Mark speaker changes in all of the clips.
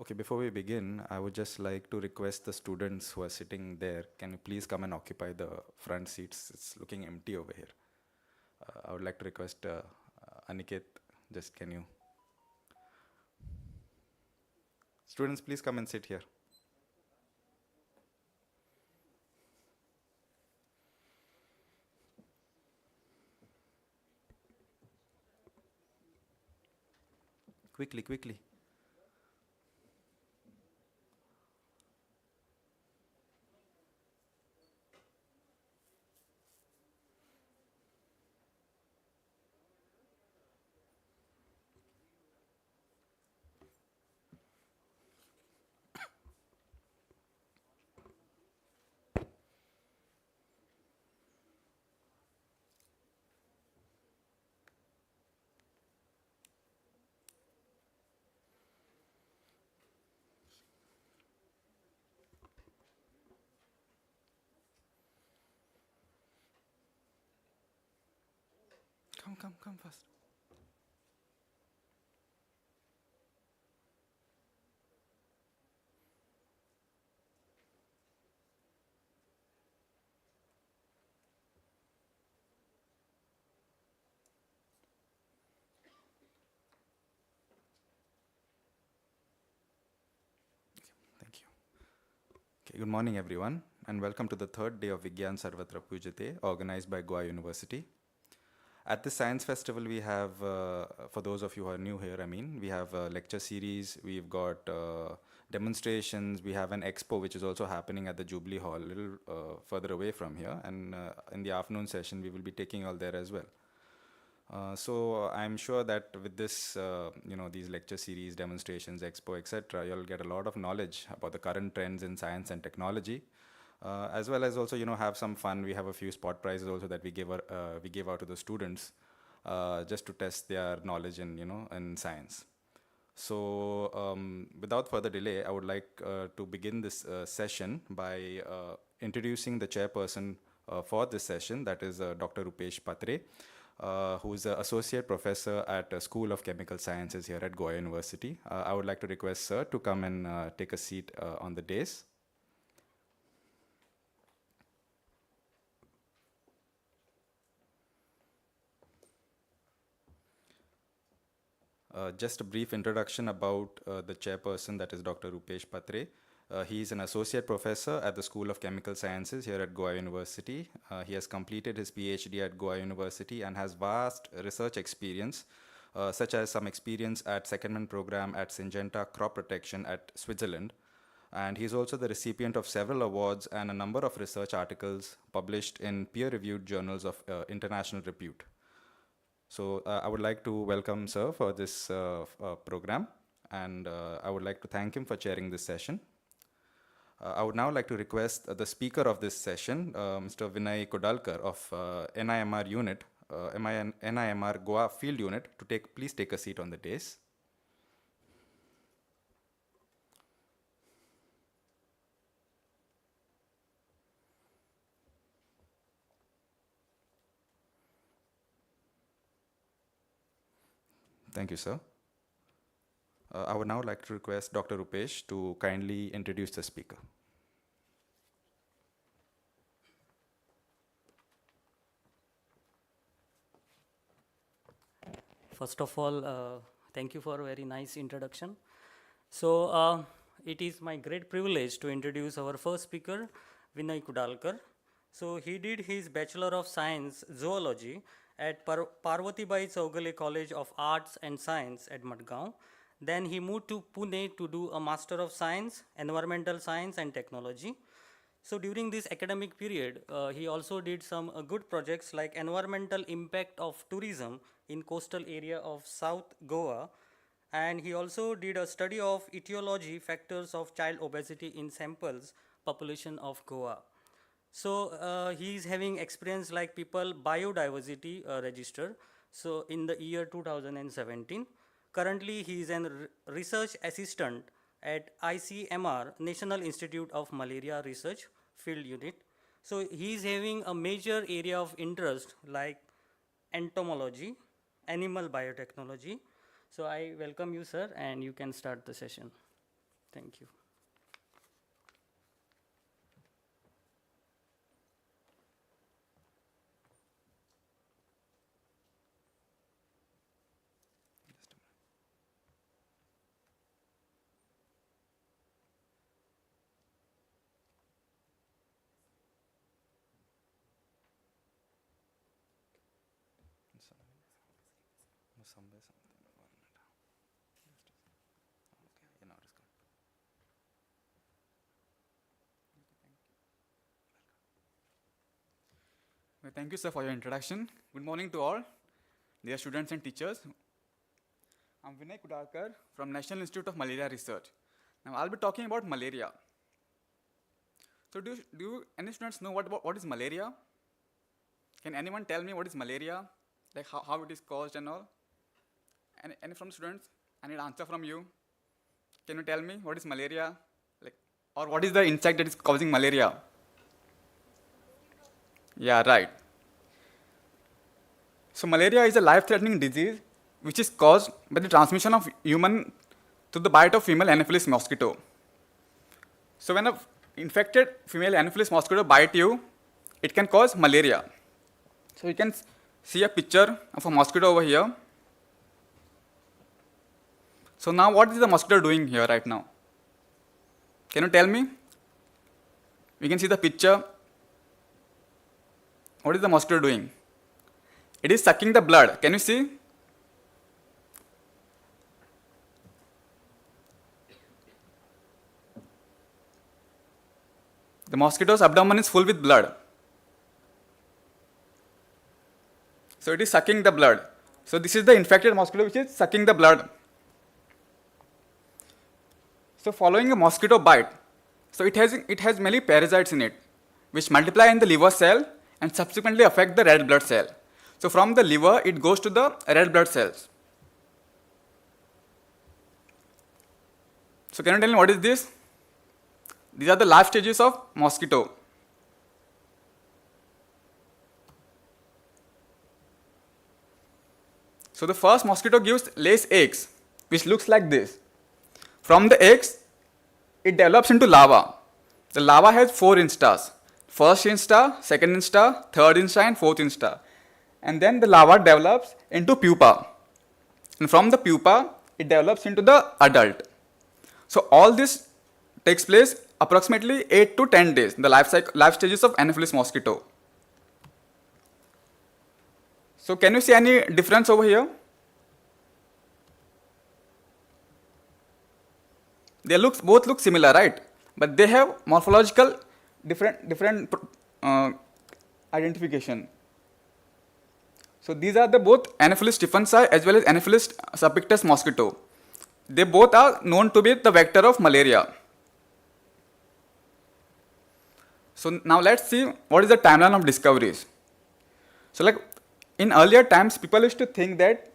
Speaker 1: Okay, before we begin, I would just like to request the students who are sitting there, can you please come and occupy the front seats? It's looking empty over here. I would like to request Aniket, just can you? Students, please come and sit here. Quickly, quickly. Come fast. Thank you. Okay, good morning, everyone, and welcome to the third day of Vighyan Sarvatra Pujyate, organized by Goa University. At the Science Festival, we have, for those of you who are new here, we have a lecture series, we've got demonstrations, we have an expo which is also happening at the Jubilee Hall, a little further away from here, and in the afternoon session, we will be taking you all there as well. So I'm sure that with this, these lecture series, demonstrations, expo, etc., you'll get a lot of knowledge about the current trends in science and technology, as well as also, have some fun. We have a few spot prizes also that we give out to the students, just to test their knowledge in science. So without further delay, I would like to begin this session by introducing the chairperson for this session, that is Dr. Rupesh Patre, who is an associate professor at the School of Chemical Sciences here at Goa University. I would like to request sir to come and take a seat on the dais. Just a brief introduction about the chairperson, that is Dr. Rupesh Patre. He is an associate professor at the School of Chemical Sciences here at Goa University. He has completed his PhD at Goa University and has vast research experience, such as some experience at secondment program at Syngenta Crop Protection at Switzerland. And he's also the recipient of several awards and a number of research articles published in peer-reviewed journals of international repute. So I would like to welcome sir for this program, and I would like to thank him for chairing this session. I would now like to request the speaker of this session, Mr. Vinay Kodalkar of NIMR unit, NIMR Goa field unit, to please take a seat on the dais. Thank you, sir. I would now like to request Dr. Rupesh to kindly introduce the speaker.
Speaker 2: First of all, thank you for a very nice introduction. So, it is my great privilege to introduce our first speaker, Vinay Kudalkar. So, he did his Bachelor of Science Zoology at Parvatibai Chaugale College of Arts and Science at Madgaon. Then he moved to Pune to do a Master of Science, Environmental Science and Technology. So during this academic period, he also did some good projects like environmental impact of tourism in coastal area of South Goa. And he also did a study of etiology factors of child obesity in samples population of Goa. So he is having experience like people biodiversity register. So in the year 2017, currently he is an research assistant at ICMR, National Institute of Malaria Research field unit. So he is having a major area of interest like entomology, animal biotechnology. So I welcome you, sir, and you can start the session. Thank you.
Speaker 3: Thank you, sir, for your introduction. Good morning to all, dear students and teachers. I'm Vinay Kudalkar from National Institute of Malaria Research. Now, I'll be talking about malaria. So, do any students know what is malaria? Can anyone tell me what is malaria? Like how it is caused and all? Any from students? I need an answer from you. Can you tell me what is malaria? Like, or what is the insect that is causing malaria? Yeah, right. So malaria is a life-threatening disease which is caused by the transmission of human through the bite of female Anopheles mosquito. So when a infected female Anopheles mosquito bite you, it can cause malaria. So you can see a picture of a mosquito over here. So now what is the mosquito doing here right now? Can you tell me? We can see the picture. What is the mosquito doing? It is sucking the blood. Can you see? The mosquito's abdomen is full with blood. So it is sucking the blood. So this is the infected mosquito which is sucking the blood. So following a mosquito bite, so it has many parasites in it, which multiply in the liver cell and subsequently affect the red blood cell. So from the liver, it goes to the red blood cells. So can you tell me what is this? These are the life stages of mosquito. So the first mosquito lays eggs, which looks like this. From the eggs, it develops into larva. The larva has 4 instas. First insta, second insta, third insta, and fourth insta. And then the larva develops into pupa. And from the pupa, it develops into the adult. So all this takes place approximately 8 to 10 days, the life stages of Anopheles mosquito. So can you see any difference over here? Both look similar, right? But they have morphological different identification. So these are the both Anopheles stephensi as well as Anopheles subpictus mosquito. They both are known to be the vector of malaria. So now let's see what is the timeline of discoveries. So like in earlier times, people used to think that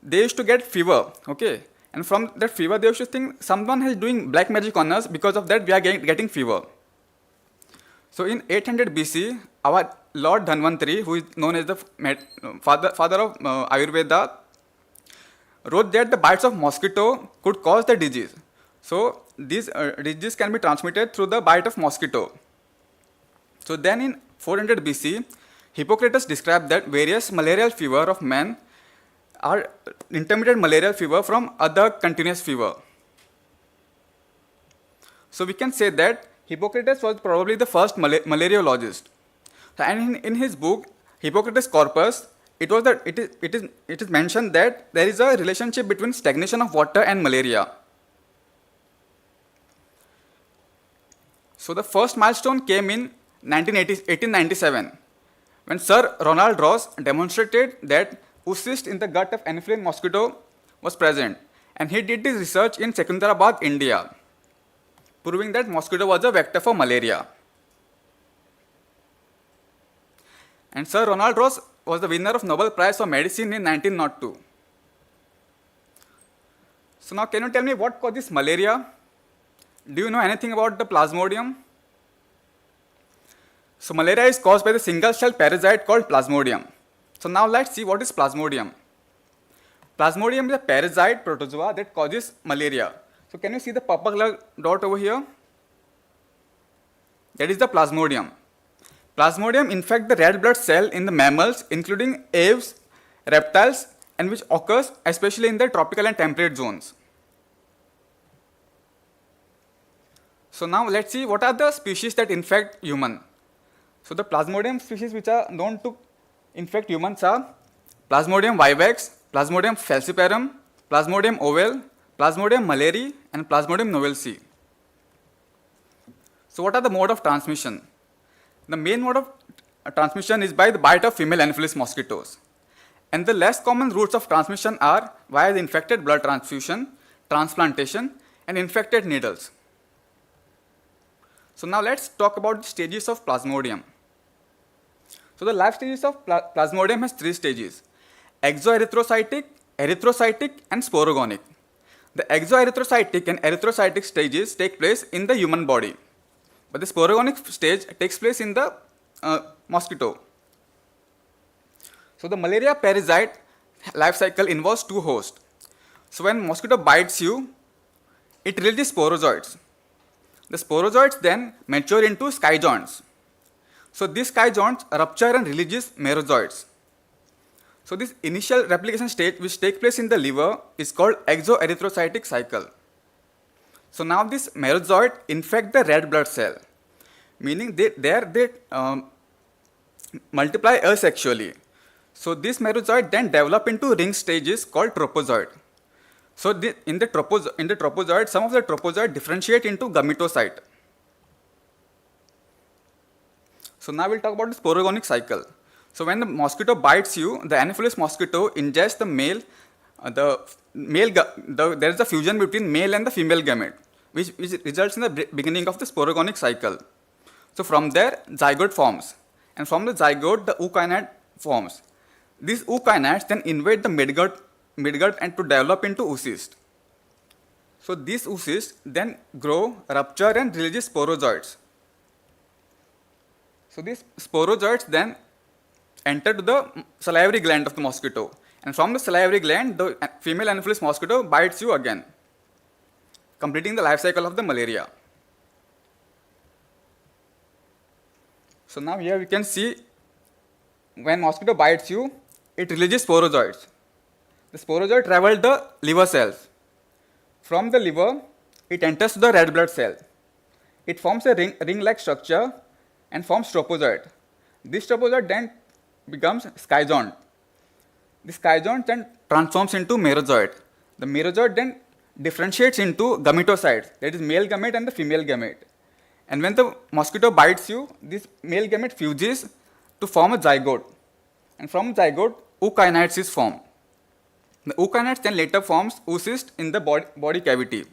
Speaker 3: they used to get fever, okay? And from that fever, they used to think someone is doing black magic on us, because of that we are getting fever. So in 800 BC, our Lord Dhanvantari, who is known as the father of Ayurveda, wrote that the bites of mosquito could cause the disease. So these diseases can be transmitted through the bite of mosquito. So then in 400 BC, Hippocrates described that various malarial fever of men are intermittent malarial fever from other continuous fever. So we can say that Hippocrates was probably the first malariologist. And in his book, Hippocrates Corpus, it is mentioned that there is a relationship between stagnation of water and malaria. So the first milestone came in 1897, when Sir Ronald Ross demonstrated that oocyst in the gut of Anopheles mosquito was present, and he did this research in Secunderabad, India, proving that mosquito was a vector for malaria. And Sir Ronald Ross was the winner of Nobel Prize for Medicine in 1902. So now can you tell me what causes malaria? Do you know anything about the Plasmodium? So malaria is caused by the single-cell parasite called Plasmodium. So now let's see what is Plasmodium. Plasmodium is a parasite protozoa that causes malaria. So can you see the purple color dot over here? That is the plasmodium. Plasmodium infect the red blood cell in the mammals, including aves, reptiles, and which occurs especially in the tropical and temperate zones. So now let's see what are the species that infect human. So the plasmodium species which are known to infect humans are Plasmodium vivax, Plasmodium falciparum, Plasmodium ovale, Plasmodium malariae, and Plasmodium novelsii. So what are the mode of transmission? The main mode of transmission is by the bite of female Anopheles mosquitoes. And the less common routes of transmission are via the infected blood transfusion, transplantation, and infected needles. So now let's talk about the stages of Plasmodium. So the life stages of Plasmodium has 3 stages: exoerythrocytic, erythrocytic, and sporogonic. The exoerythrocytic and erythrocytic stages take place in the human body, but the sporogonic stage takes place in the mosquito. So the malaria parasite life cycle involves 2 hosts. So when mosquito bites you, it releases sporozoites. The sporozoites then mature into skyzones. So these skyzones rupture and releases merozoites. So this initial replication stage which takes place in the liver is called exoerythrocytic cycle. So now this merozoite infect the red blood cell, meaning they multiply asexually. So this merozoite then develop into ring stages called tropozoite. So in the tropozoite, some of the tropozoite differentiate into gametocyte. So now we'll talk about the sporogonic cycle. So when the mosquito bites you, the Anopheles mosquito ingests the male, there is a fusion between male and the female gamete, which results in the beginning of the sporogonic cycle. So from there, zygote forms, and from the zygote, the ookinete forms. These ookinetes then invade the midgut and to develop into oocyst. So these oocysts then grow, rupture, and release sporozoites. So these sporozoites then enter to the salivary gland of the mosquito, and from the salivary gland, the female Anopheles mosquito bites you again, completing the life cycle of the malaria. So now here we can see when mosquito bites you, it releases sporozoites. The sporozoite travels the liver cells. From the liver, it enters the red blood cell. It forms a ring-like structure and forms tropozoite. This tropozoite then becomes skyzone. The skyzone then transforms into merozoite. The merozoite then differentiates into gametocytes, that is male gamete and the female gamete. And when the mosquito bites you, this male gamete fuses to form a zygote. And from zygote, ookinetes is formed. The ookinetes then later forms oocyst in the body cavity.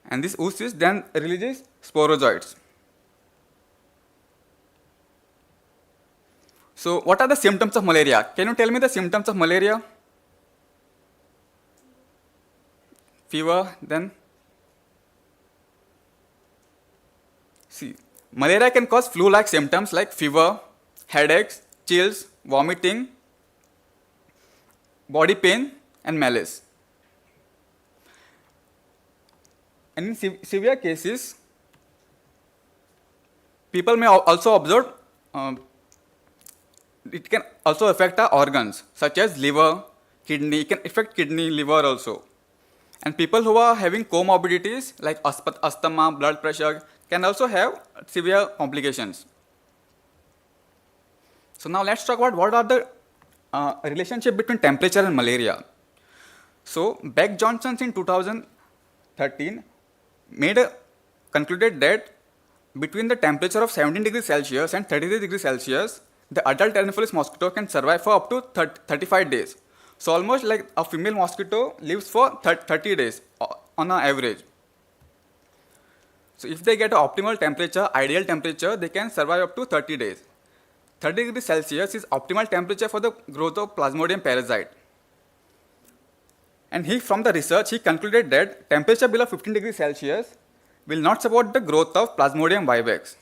Speaker 3: And this oocyst then releases sporozoites. So what are the symptoms of malaria? Can you tell me the symptoms of malaria? Fever, then? See, malaria can cause flu-like symptoms like fever, headaches, chills, vomiting, body pain, and malaise. And in severe cases, people may also observe it can also affect our organs such as liver, kidney. It can affect kidney, liver also. And people who are having comorbidities like asthma, blood pressure can also have severe complications. So now let's talk about what are the relationship between temperature and malaria. So Beck-Johnson in 2013 concluded that between the temperature of 17 degrees Celsius and 33 degrees Celsius, the adult Anopheles mosquito can survive for up to 35 days. So almost like a female mosquito lives for 30 days on an average. So if they get an optimal temperature, ideal temperature, they can survive up to 30 days. 30 degrees Celsius is optimal temperature for the growth of Plasmodium parasite. And from the research, he concluded that temperature below 15 degrees Celsius will not support the growth of Plasmodium vivax.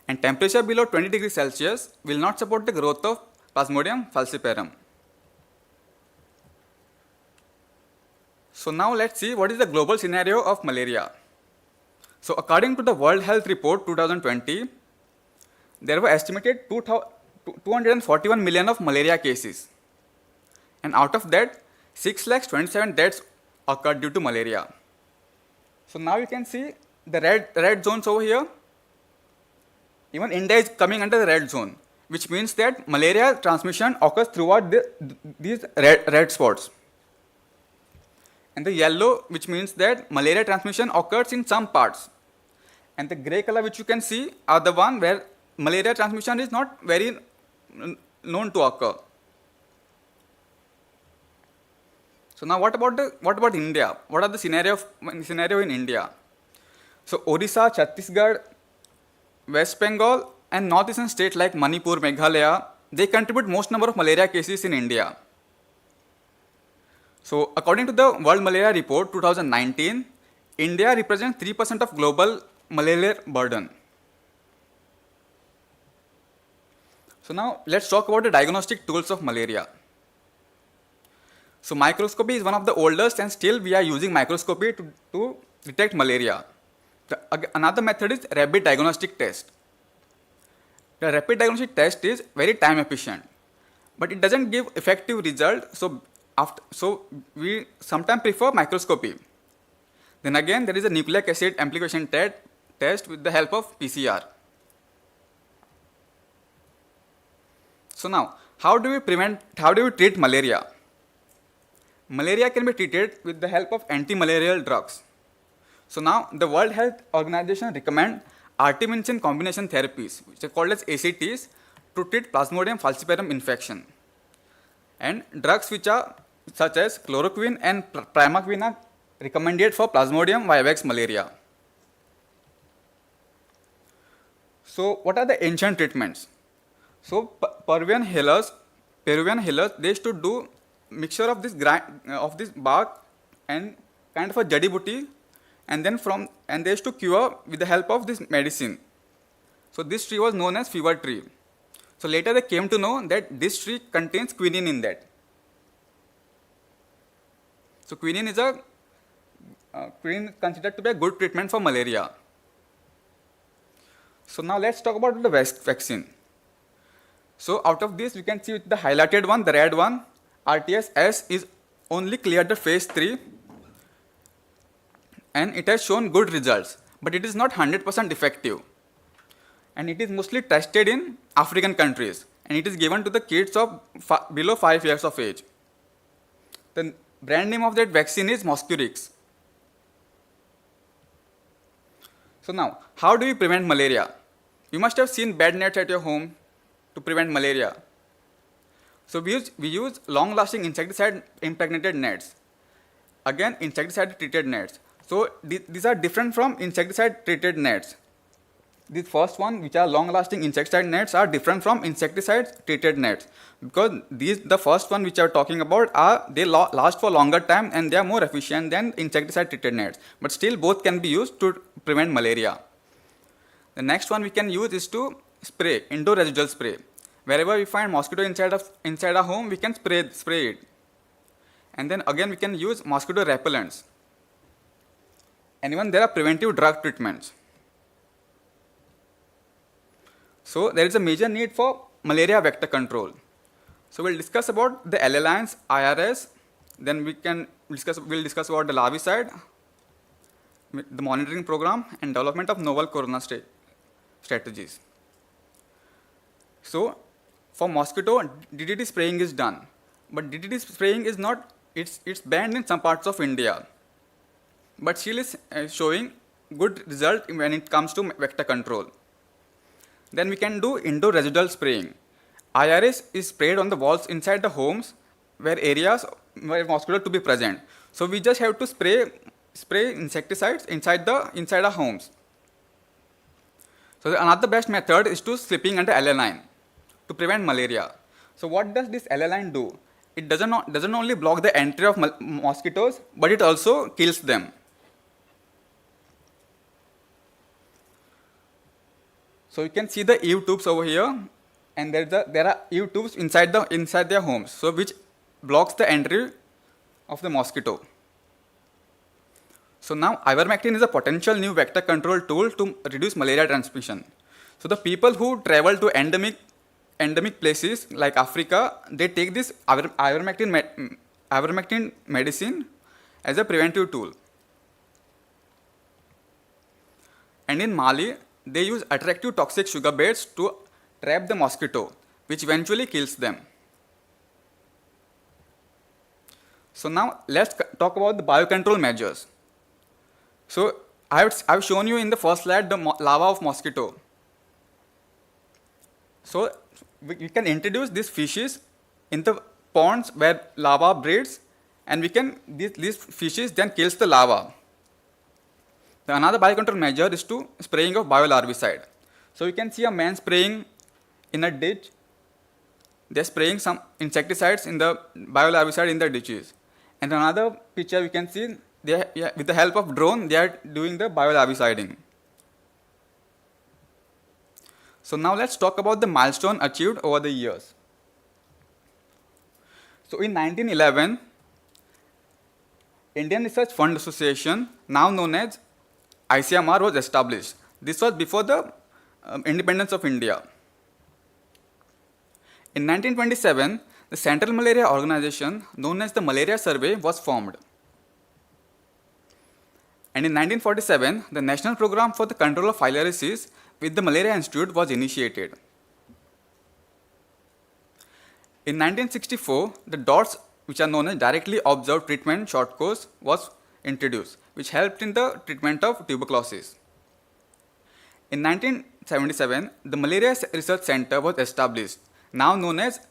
Speaker 3: And temperature below 20 degrees Celsius will not support the growth of Plasmodium falciparum. So now let's see what is the global scenario of malaria. So according to the World Health Report 2020, there were estimated 241 million of malaria cases. And out of that, 6,27,000 deaths occurred due to malaria. So now you can see the red zones over here. Even India is coming under the red zone, which means that malaria transmission occurs throughout these red spots. And the yellow, which means that malaria transmission occurs in some parts. And the gray color which you can see are the one where malaria transmission is not very known to occur. So now what about India? What are the scenario in India? So Odisha, Chhattisgarh, West Bengal and northeastern states like Manipur, Meghalaya, they contribute most number of malaria cases in India. So according to the World Malaria Report 2019, India represents 3% of global malaria burden. So now let's talk about the diagnostic tools of malaria. So microscopy is one of the oldest and still we are using microscopy to detect malaria. Another method is rapid diagnostic test. The rapid diagnostic test is very time efficient, but it doesn't give effective result. So we sometimes prefer microscopy. Then again, there is a nucleic acid amplification test with the help of PCR. So now, how do we treat malaria? Malaria can be treated with the help of anti-malarial drugs. So now, the World Health Organization recommend artemisinin combination therapies, which are called as ACTs, to treat Plasmodium falciparum infection. And drugs which are such as chloroquine and primaquine are recommended for Plasmodium vivax malaria. So what are the ancient treatments? So Peruvian healers, they used to do mixture of this bark and kind of a jadi buti, and they used to cure with the help of this medicine. So this tree was known as fever tree. So later they came to know that this tree contains quinine in that. So quinine is considered to be a good treatment for malaria. So now let's talk about the vaccine. So out of this, we can see the highlighted one, the red one, RTS-S is only cleared the phase 3 and it has shown good results, but it is not 100% effective. And it is mostly tested in African countries and it is given to the kids of below 5 years of age. The brand name of that vaccine is Mosquirix. So now, how do we prevent malaria? You must have seen bed nets at your home to prevent malaria. So we use long-lasting insecticide-impregnated nets. Again, insecticide-treated nets. So these are different from insecticide-treated nets. The first one, which are long-lasting insecticide nets, are different from insecticide-treated nets because the first one which I am talking about they last for longer time and they are more efficient than insecticide-treated nets. But still, both can be used to prevent malaria. The next one we can use is to spray, indoor residual spray. Wherever we find mosquito inside our home, we can spray it. And then again we can use mosquito repellents. And even there are preventive drug treatments. So there is a major need for malaria vector control. So we'll discuss about the L-lines, IRS, then we'll discuss about the larvicide, the monitoring program, and development of novel corona strategies. So for mosquito, DDT spraying is done, but DDT spraying is not, it's banned in some parts of India, but still is showing good result when it comes to vector control. Then we can do indoor residual spraying. IRS is sprayed on the walls inside the homes where mosquito to be present. So we just have to spray insecticides inside our homes. So another best method is to sleeping under L-line to prevent malaria. So what does this L-line do? It doesn't only block the entry of mosquitoes, but it also kills them. So you can see the eave tubes over here, and there are eave tubes inside their homes, so which blocks the entry of the mosquito. So now ivermectin is a potential new vector control tool to reduce malaria transmission. So the people who travel to endemic places like Africa, they take this ivermectin medicine as a preventive tool. And in Mali, they use attractive toxic sugar beds to trap the mosquito, which eventually kills them. So now let's talk about the biocontrol measures. So I've shown you in the first slide the larva of mosquito. So we can introduce these fishes in the ponds where larva breeds, and these fishes then kills the larva. Another biocontrol measure is to spraying of biolarvicide. So you can see a man spraying in a ditch. They're spraying some insecticides in the biolarvicide in the ditches. And another picture we can see, with the help of drone, they are doing the biolarviciding. So now let's talk about the milestone achieved over the years. So in 1911, Indian Research Fund Association, now known as ICMR, was established. This was before the independence of India. In 1927, the Central Malaria Organization, known as the Malaria Survey, was formed. And in 1947, the National Program for the Control of Filariasis with the Malaria Institute was initiated. In 1964, the DOTS, which are known as Directly Observed Treatment short course, was introduced, which helped in the treatment of tuberculosis. In 1977, the Malaria Research Center was established, now known as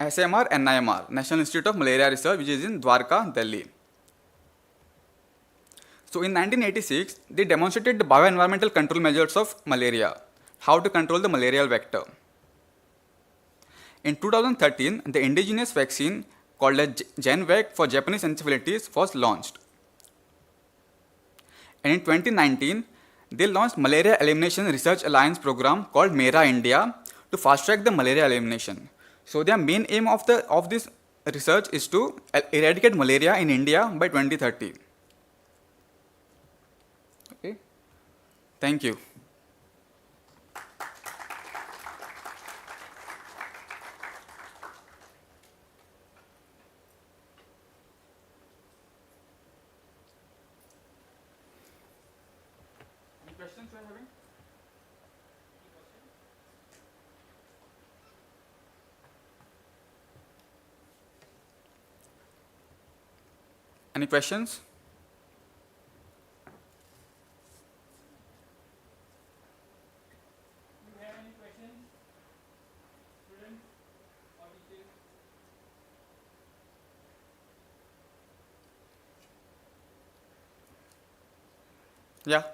Speaker 3: SMR-NIMR, National Institute of Malaria Research, which is in Dwarka, Delhi. So in 1986, they demonstrated the bioenvironmental control measures of malaria, how to control the malarial vector. In 2013, the indigenous vaccine called as GenVac for Japanese encephalitis was launched. And in 2019, they launched Malaria Elimination Research Alliance program called MERA India to fast track the malaria elimination. So their main aim of this research is to eradicate malaria in India by 2030. Okay. Thank you. Any questions you are having? Any questions? Do you have any questions, students or teachers? Yeah.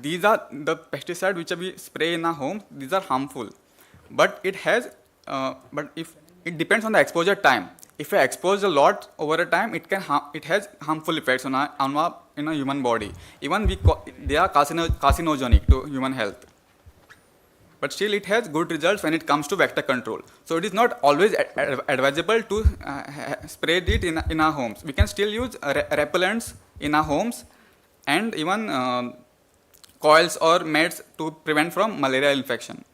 Speaker 3: These are the pesticides which we spray in our home. These are harmful, but if it depends on the exposure time. If we expose a lot over a time, it has harmful effects on our human body. Even they are carcinogenic to human health. But still, it has good results when it comes to vector control. So it is not always advisable to spray it in our homes. We can still use repellents in our homes, and even coils or meds to prevent from malarial infection.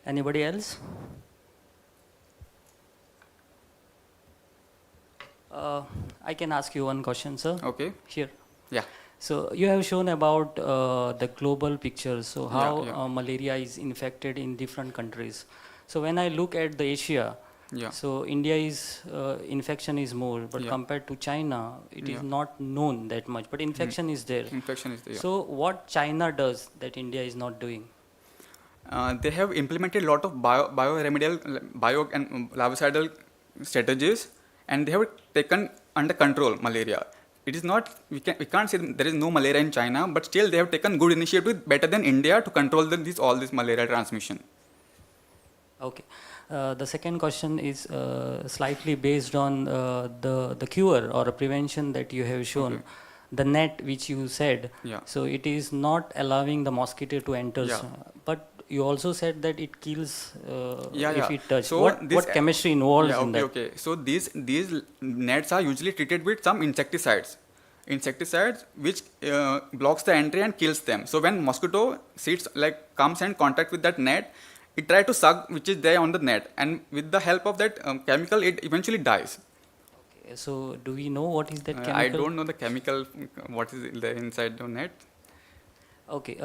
Speaker 2: Anybody else? I can ask you one question, sir.
Speaker 3: Okay.
Speaker 2: Here.
Speaker 3: Yeah.
Speaker 2: So you have shown about the global picture, so how
Speaker 3: yeah.
Speaker 2: malaria is infected in different countries. So when I look at the Asia,
Speaker 3: Yeah.
Speaker 2: so India is infection is more, but
Speaker 3: Yeah.
Speaker 2: compared to China, it is
Speaker 3: Yeah.
Speaker 2: not known that much, but infection is there.
Speaker 3: Infection is there. Yeah.
Speaker 2: So what China does that India is not doing?
Speaker 3: They have implemented a lot of bio and larvicidal strategies, and they have taken under control malaria. It is not, we can't say there is no malaria in China, but still they have taken good initiative, better than India, to control all this malaria transmission.
Speaker 2: Okay. The second question is slightly based on the cure or a prevention that you have shown.
Speaker 3: Okay.
Speaker 2: the net which you said,
Speaker 3: Yeah.
Speaker 2: so it is not allowing the mosquito to enter.
Speaker 3: Yeah.
Speaker 2: But you also said that it kills
Speaker 3: Yeah,
Speaker 2: if
Speaker 3: yeah.
Speaker 2: it touch.
Speaker 3: So
Speaker 2: What
Speaker 3: this
Speaker 2: chemistry involves
Speaker 3: yeah,
Speaker 2: in
Speaker 3: okay,
Speaker 2: that?
Speaker 3: okay. So these nets are usually treated with some insecticides which blocks the entry and kills them. So when mosquito sits like comes in contact with that net, it tries to suck which is there on the net, and with the help of that chemical, it eventually dies.
Speaker 2: Okay, so do we know what is that chemical?
Speaker 3: I don't know the chemical what is there inside the net.
Speaker 2: Okay,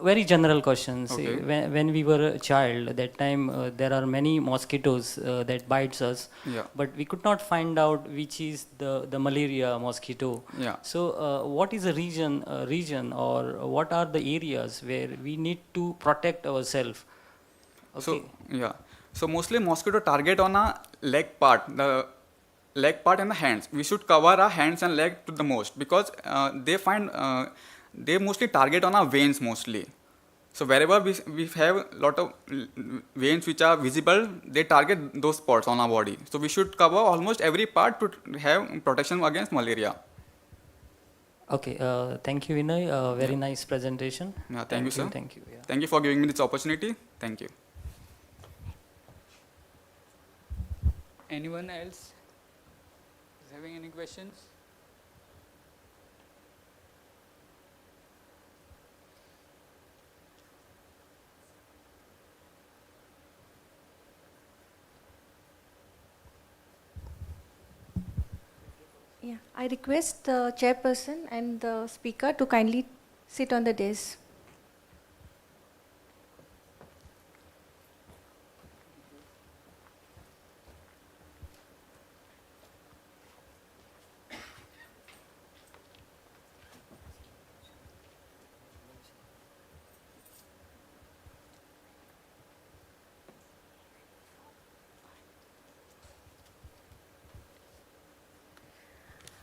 Speaker 2: very general question. See,
Speaker 3: Okay.
Speaker 2: when we were a child, that time there are many mosquitoes that bites us,
Speaker 3: Yeah.
Speaker 2: but we could not find out which is the malaria mosquito.
Speaker 3: Yeah.
Speaker 2: So, what is the region or what are the areas where we need to protect ourselves? Okay.
Speaker 3: So yeah, so mostly mosquito target on a leg part, the leg part and the hands. We should cover our hands and leg to the most, because they mostly target on our veins mostly. So wherever we have lot of veins which are visible, they target those spots on our body. So we should cover almost every part to have protection against malaria.
Speaker 2: Okay, thank you, Vinay. Very nice presentation.
Speaker 3: Yeah, thank you, sir.
Speaker 2: Thank you. Yeah.
Speaker 3: Thank you for giving me this opportunity. Thank you.
Speaker 4: Anyone else is having any questions?
Speaker 5: Yeah, I request the chairperson and the speaker to kindly sit on the dais.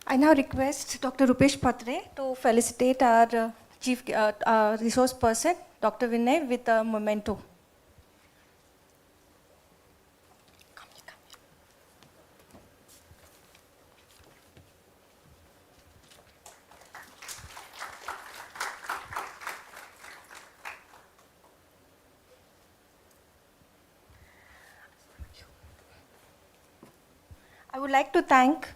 Speaker 5: I now request Dr. Rupesh Patre to felicitate our Chief Resource Person, Dr. Vinay, with a memento. I would like to thank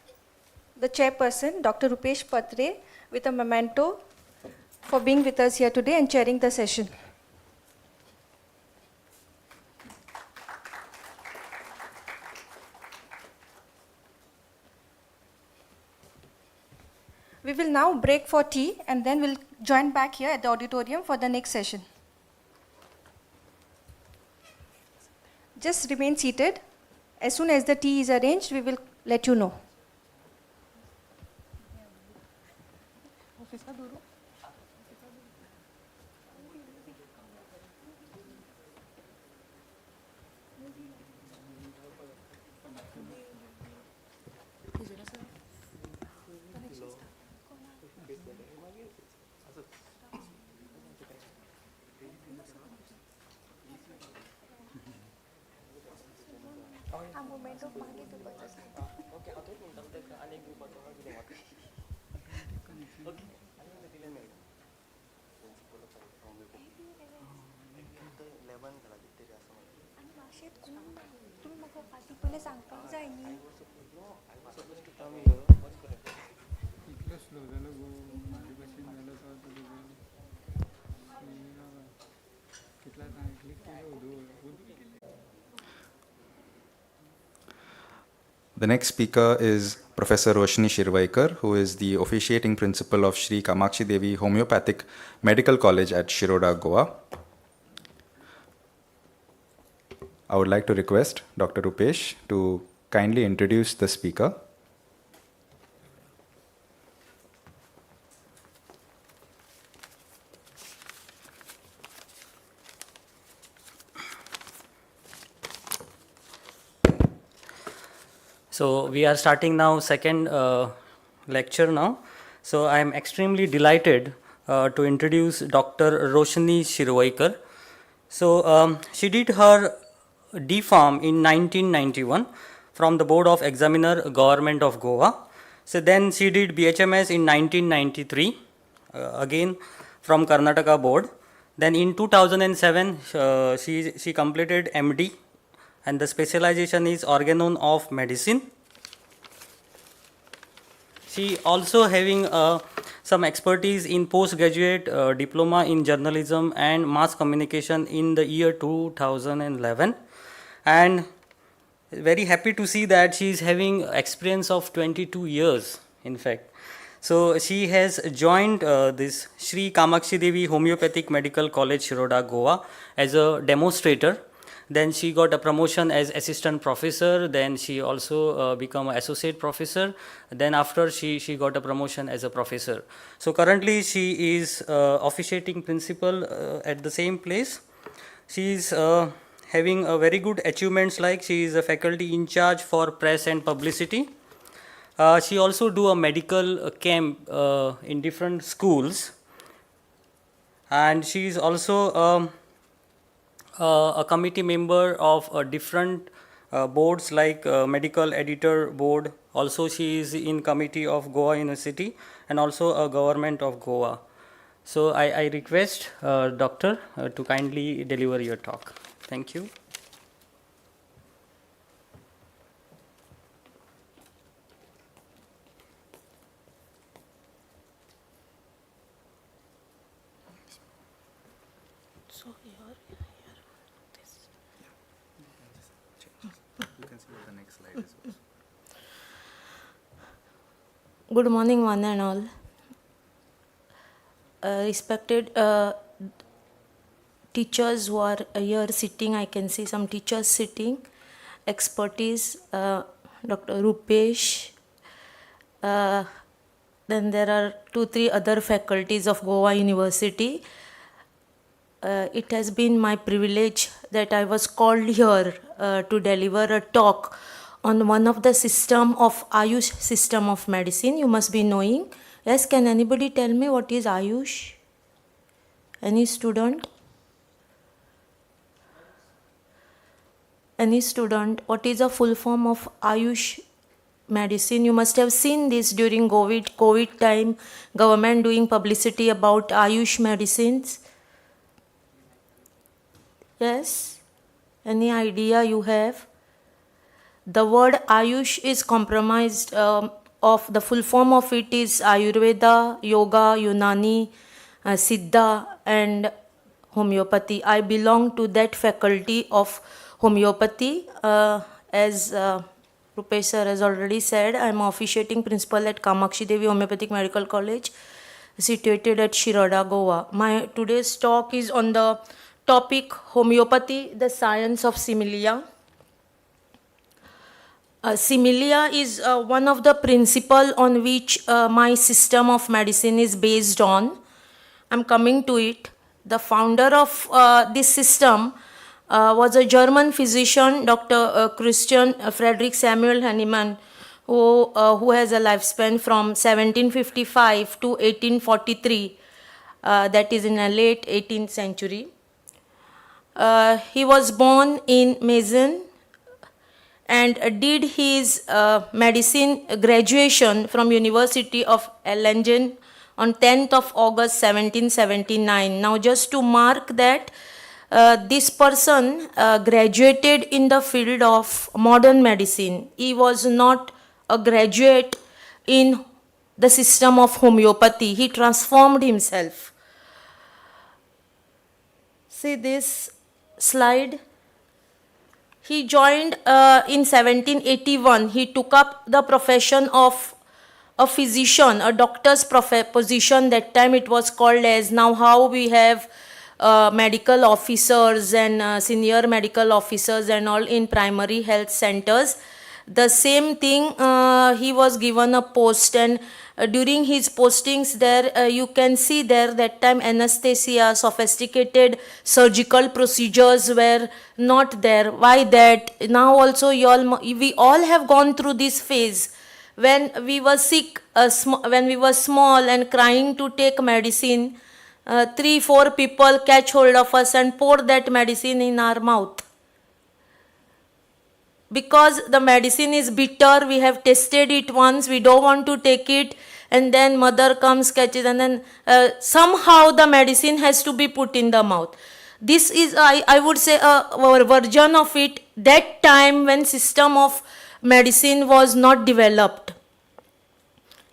Speaker 5: the chairperson, Dr. Rupesh Patre, with a memento for being with us here today and chairing the session. We will now break for tea and then we'll join back here at the auditorium for the next session. Just remain seated. As soon as the tea is arranged, we will let you know.
Speaker 1: The next speaker is Professor Roshni Shirvaikar, who is the officiating principal of Shri Kamakshi Devi Homeopathic Medical College at Shiroda, Goa. I would like to request Dr. Rupesh to kindly introduce the speaker.
Speaker 2: So we are starting now second lecture now. So I am extremely delighted to introduce Dr. Roshni Shirvaikar. So she did her D.Pharm in 1991 from the Board of Examiner, Government of Goa. So then she did BHMS in 1993, again from Karnataka board. Then in 2007, she completed MD, and the specialization is organon of medicine. She also having some expertise in postgraduate diploma in journalism and mass communication in the year 2011, and very happy to see that she is having experience of 22 years in fact. So she has joined this Sri Kamakshi Devi Homeopathic Medical College, Shiroda, Goa as a demonstrator. Then she got a promotion as assistant professor. Then she also become an associate professor. Then after she got a promotion as a professor. So currently she is officiating principal at the same place. She is having a very good achievements, like she is a faculty in charge for press and publicity. She also do a medical camp in different schools, and she is also a committee member of different boards like medical editor board. Also she is in committee of Goa University and also a government of Goa. So I request doctor to kindly deliver your talk. Thank you.
Speaker 6: Good morning, one and all. Respected teachers who are here sitting, I can see some teachers sitting, expertise, Dr. Rupesh. Then there are 2-3 other faculties of Goa University. It has been my privilege that I was called here to deliver a talk on one of the system of Ayush system of medicine. You must be knowing. Yes, can anybody tell me what is Ayush? Any student? Any student? What is a full form of Ayush medicine? You must have seen this during COVID time, government doing publicity about Ayush medicines. Yes? Any idea you have? The word Ayush is comprised of the full form of it is Ayurveda, Yoga, Unani, Siddha and Homeopathy. I belong to that faculty of Homeopathy. As Rupesh sir has already said, I am officiating principal at Kamakshi Devi Homeopathic Medical College situated at Shiroda, Goa. My today's talk is on the topic Homeopathy, the science of similia. Similia is one of the principles on which my system of medicine is based on. I'm coming to it. The founder of this system was a German physician, Dr. Christian Friedrich Samuel Hahnemann, who has a lifespan from 1755 to 1843, that is in the late 18th century. He was born in Meissen and did his medicine graduation from University of Erlangen on 10th of August 1779. Now just to mark that, this person graduated in the field of modern medicine. He was not a graduate in the system of homeopathy. He transformed himself. See this slide. He joined in 1781. He took up the profession of a physician, a doctor's position. That time it was called as, now how we have medical officers and senior medical officers and all in primary health centers. The same thing, he was given a post, and during his postings there, you can see there that time anesthesia, sophisticated surgical procedures were not there. Why that? Now also we all have gone through this phase. When we were sick, when we were small and crying to take medicine, 3-4 people catch hold of us and pour that medicine in our mouth. because the medicine is bitter, we have tested it once, we don't want to take it, and then mother comes, catches, and then somehow the medicine has to be put in the mouth. This is, I would say, a version of it that time when system of medicine was not developed.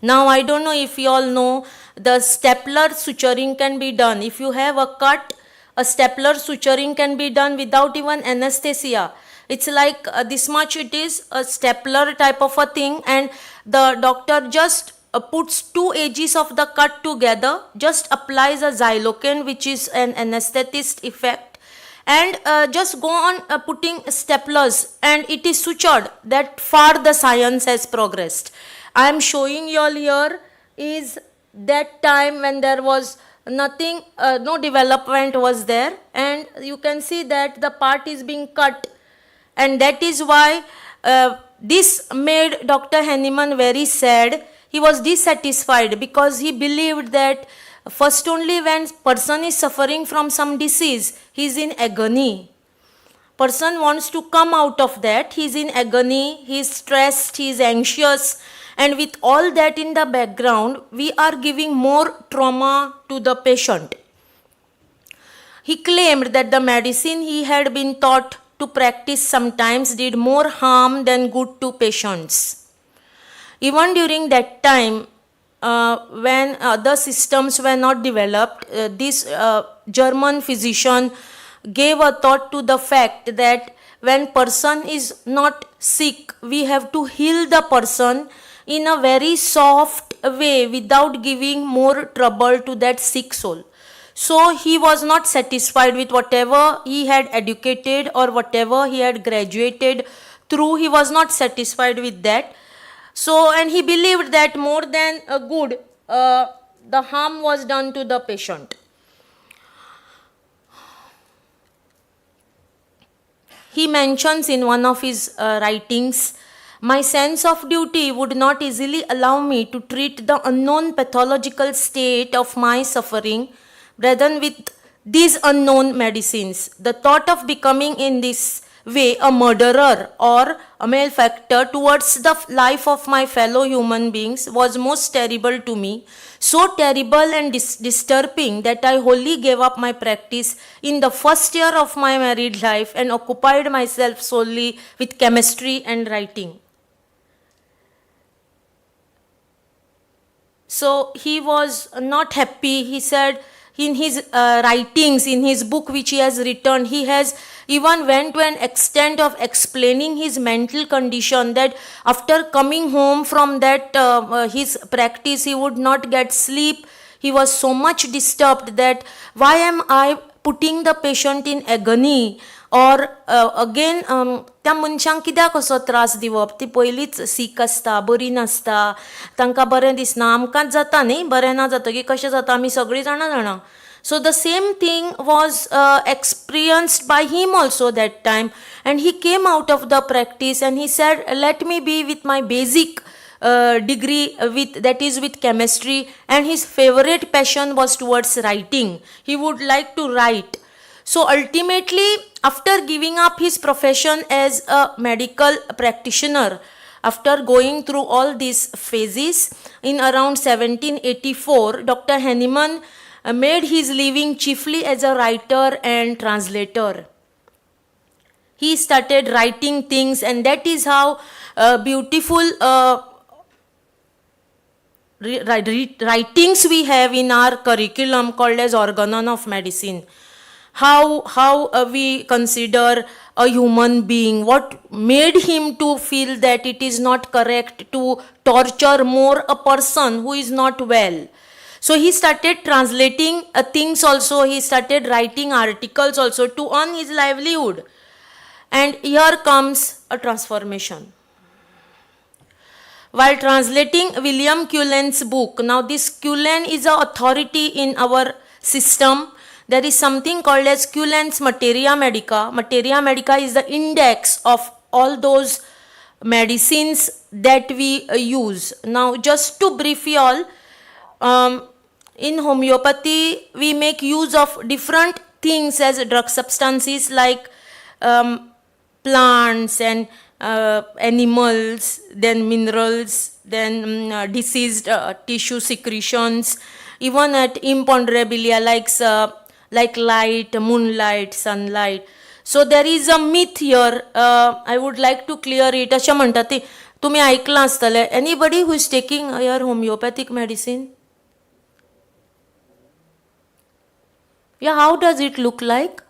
Speaker 6: Now I don't know if you all know, the stapler suturing can be done. If you have a cut, a stapler suturing can be done without even anesthesia. It's like this much, it is a stapler type of a thing, and the doctor just puts 2 edges of the cut together, just applies a xylocaine, which is an anesthetist effect, and just go on putting staplers, and it is sutured. That far the science has progressed. I am showing you all here is that time when there was nothing, no development was there, and you can see that the part is being cut, and that is why this made Dr. Henneman very sad. He was dissatisfied because he believed that first only when person is suffering from some disease, he is in agony. Person wants to come out of that, he is in agony, he is stressed, he is anxious, and with all that in the background, we are giving more trauma to the patient. He claimed that the medicine he had been taught to practice sometimes did more harm than good to patients. Even during that time, when other systems were not developed, this German physician gave a thought to the fact that when person is not sick, we have to heal the person in a very soft way without giving more trouble to that sick soul. So he was not satisfied with whatever he had educated or whatever he had graduated through. He was not satisfied with that. So, and he believed that more than a good, the harm was done to the patient. He mentions in one of his writings, my sense of duty would not easily allow me to treat the unknown pathological state of my suffering rather with these unknown medicines. The thought of becoming in this way a murderer or a malefactor towards the life of my fellow human beings was most terrible to me, so terrible and disturbing that I wholly gave up my practice in the first year of my married life and occupied myself solely with chemistry and writing. So he was not happy. He said in his writings, in his book which he has written, he has even went to an extent of explaining his mental condition, that after coming home from that his practice, he would not get sleep. He was so much disturbed that why am I putting the patient in agony? Or again, त्या मनशांक कित्याक असो त्रास दिवप? ती पयलींच seek आसता, बरी नासता, तांकां बरें दिसना, आमकांच जाता न्ही, बरें ना जातकीर कशें जाता, आमी सगळीं जाणा जाणा. So the same thing was experienced by him also that time, and he came out of the practice and he said, let me be with my basic degree, that is with chemistry, and his favorite passion was towards writing. He would like to write. So ultimately, after giving up his profession as a medical practitioner, after going through all these phases, in around 1784, Dr. Henneman made his living chiefly as a writer and translator. He started writing things, and that is how beautiful writings we have in our curriculum called as Organon of Medicine. How we consider a human being, what made him to feel that it is not correct to torture more a person who is not well. So he started translating things also, he started writing articles also to earn his livelihood. And here comes a transformation. While translating William Cullen's book, now this Cullen is an authority in our system. There is something called as Cullen's Materia Medica. Materia Medica is the index of all those medicines that we use. Now, just to brief you all, in homeopathy, we make use of different things as drug substances like plants and animals, then minerals, then diseased tissue secretions, even at imponderabilia like light, moonlight, sunlight. So there is a myth here. I would like to clear it. अशें म्हणटात ती तुमी आयकलां आसतलें. Anybody who is taking your homeopathic medicine? Yeah, how does it look like?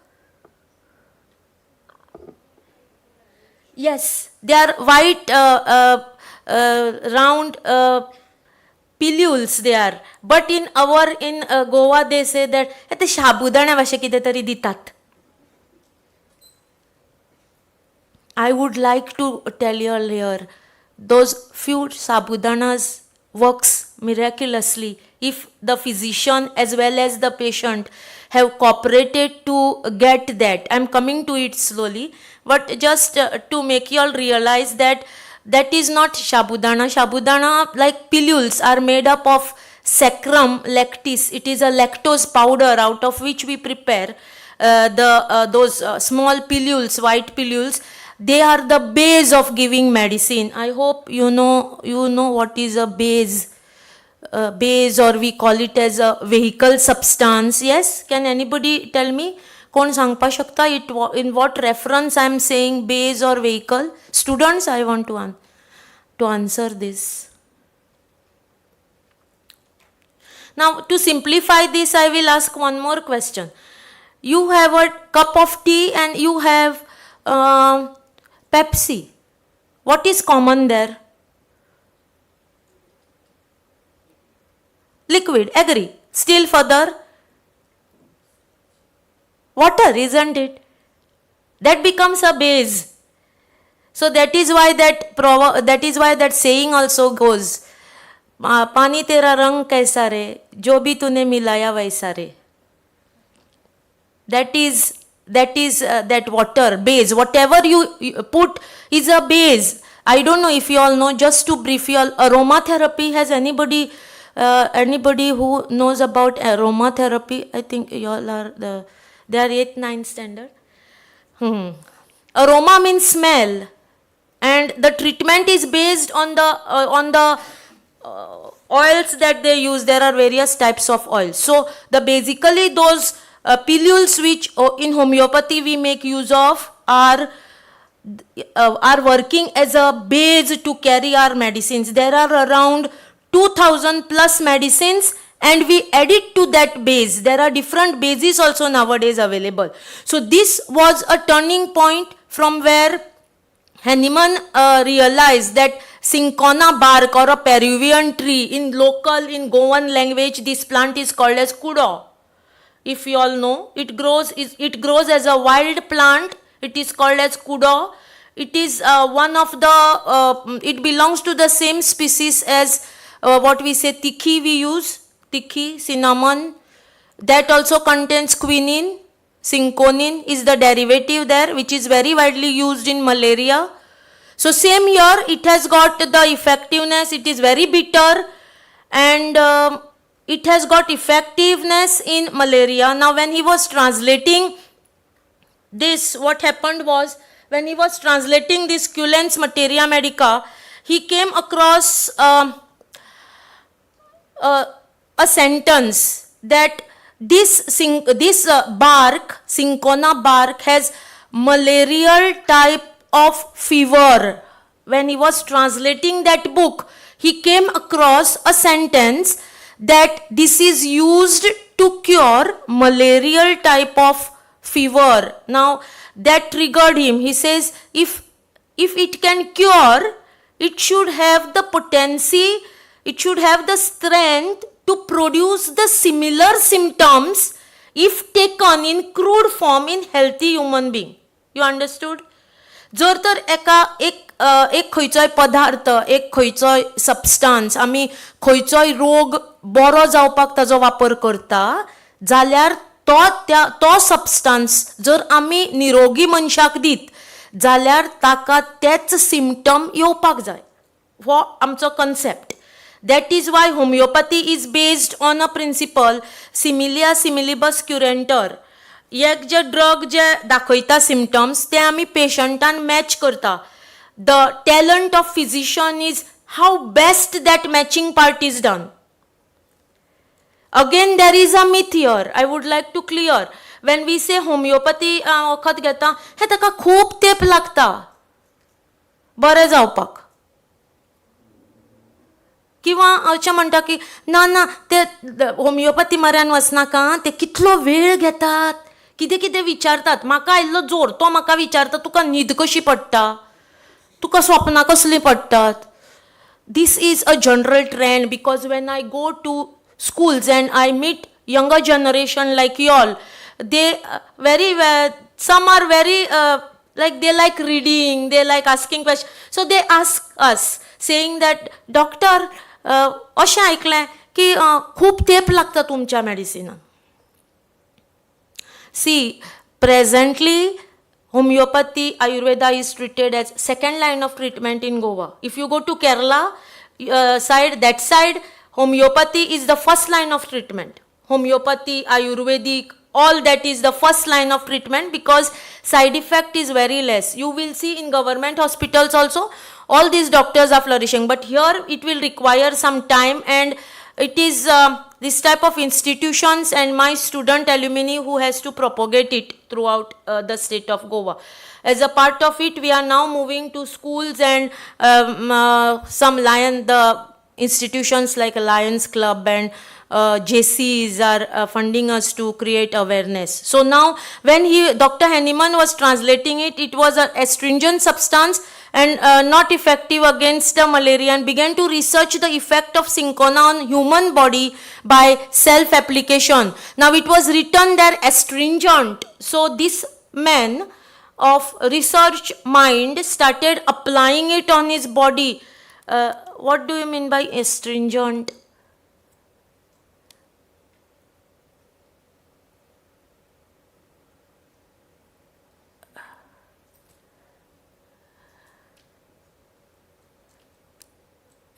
Speaker 6: Yes, they are white, round pilules they are. But in Goa they say that ते शाबुदाण्या भाशेन कितें तरी दितात. I would like to tell you all here, those few sabudanas works miraculously if the physician as well as the patient have cooperated to get that. I'm coming to it slowly, but just to make you all realize that that is not sabudana. Sabudana, like pilules, are made up of saccharum lactis. It is a lactose powder out of which we prepare those small pilules, white pilules. They are the base of giving medicine. I hope you know what is a base. Base, or we call it as a vehicle substance. Yes, can anybody tell me? कोण सांगपा शकता it in what reference I am saying base or vehicle? Students, I want to answer this. Now, to simplify this, I will ask one more question. You have a cup of tea and you have Pepsi. What is common there? Liquid, agree. Still further? Water, isn't it? That becomes a base. So that is why that saying also goes, पानी तेरा रंग कैसा रे, जो भी तूने मिलाया वैसा रे. That is that water, base. Whatever you put is a base. I don't know if you all know, just to brief you all, aromatherapy. Has anybody who knows about aromatherapy? I think you all are they are 8th, 9th standard. Aroma means smell, and the treatment is based on the oils that they use. There are various types of oils. So basically those pilules which in homeopathy we make use of are working as a base to carry our medicines. There are around 2000 plus medicines, and we add it to that base. There are different bases also nowadays available. So this was a turning point from where Hahnemann realized that cinchona bark, or a Peruvian tree, in Goan language this plant is called as kudo. If you all know, it grows as a wild plant. It is called as kudo. It is one of the it belongs to the same species as what we say tikhi we use. Tikhi, cinnamon, that also contains quinine. Cinchonin is the derivative there, which is very widely used in malaria. So same here, it has got the effectiveness. It is very bitter, and it has got effectiveness in malaria. Now when he was translating this, what happened was, when he was translating this Culens Materia Medica, he came across a sentence that this bark, cinchona bark, has malarial type of fever. When he was translating that book, he came across a sentence that this is used to cure malarial type of fever. Now that triggered him. He says, if it can cure, it should have the potency, it should have the strength to produce the similar symptoms if taken in crude form in healthy human being. You understood? जर तर एक खंयचोय पदार्थ, एक खंयचोय substance आमी खंयचोय रोग बरो जावपाक ताजो वापर करता, जाल्यार तो सबस्टन्स जर आमी निरोगी मनशाक दित, जाल्यार ताका तेच सिम्पटम येवपाक जाय. हो आमचो concept. That is why homeopathy is based on a principle similia similibus curantur. एक जे ड्रग जे दाखयता सिम्पटम्स ते आमी पेशंटान मॅच करता. the talent of physician is how best that matching part is done. Again, there is a myth here. I would like to clear. When we say homeopathy वखद घेता, हे ताका खूब तेप लागता बरें जावपाक. किंवा अशें म्हणटा की ना ना ते होमिओपॅथी म्हऱ्यान वचनाका, ते कितलो वेळ घेतात, कितें कितें विचारतात. म्हाका आयिल्लो जोर तो म्हाका विचारता तुका न्हीद कशी पडटा, तुका स्वप्नां कसलीं पडटात. This is a general trend because when I go to schools and I meet younger generation like you all, they very well, some are very like they like reading, they like asking questions. So they ask us saying that doctor अशें ऐकलें की खूब तेप लागता तुमच्या मेडिसिनान. See, presently homeopathy, Ayurveda is treated as second line of treatment in Goa. If you go to Kerala side, that side, homeopathy is the first line of treatment. Homeopathy, Ayurvedic, all that is the first line of treatment because side effect is very less. You will see in government hospitals also, all these doctors are flourishing. But here it will require some time, and it is this type of institutions and my student alumni who has to propagate it throughout the state of Goa. As a part of it, we are now moving to schools and the institutions like Lions Club and JCs are funding us to create awareness. So now when Dr. Henneman was translating it, it was an astringent substance and not effective against the malaria, and began to research the effect of cinchona on human body by self-application. Now it was written there astringent. So this man of research mind started applying it on his body. What do you mean by astringent?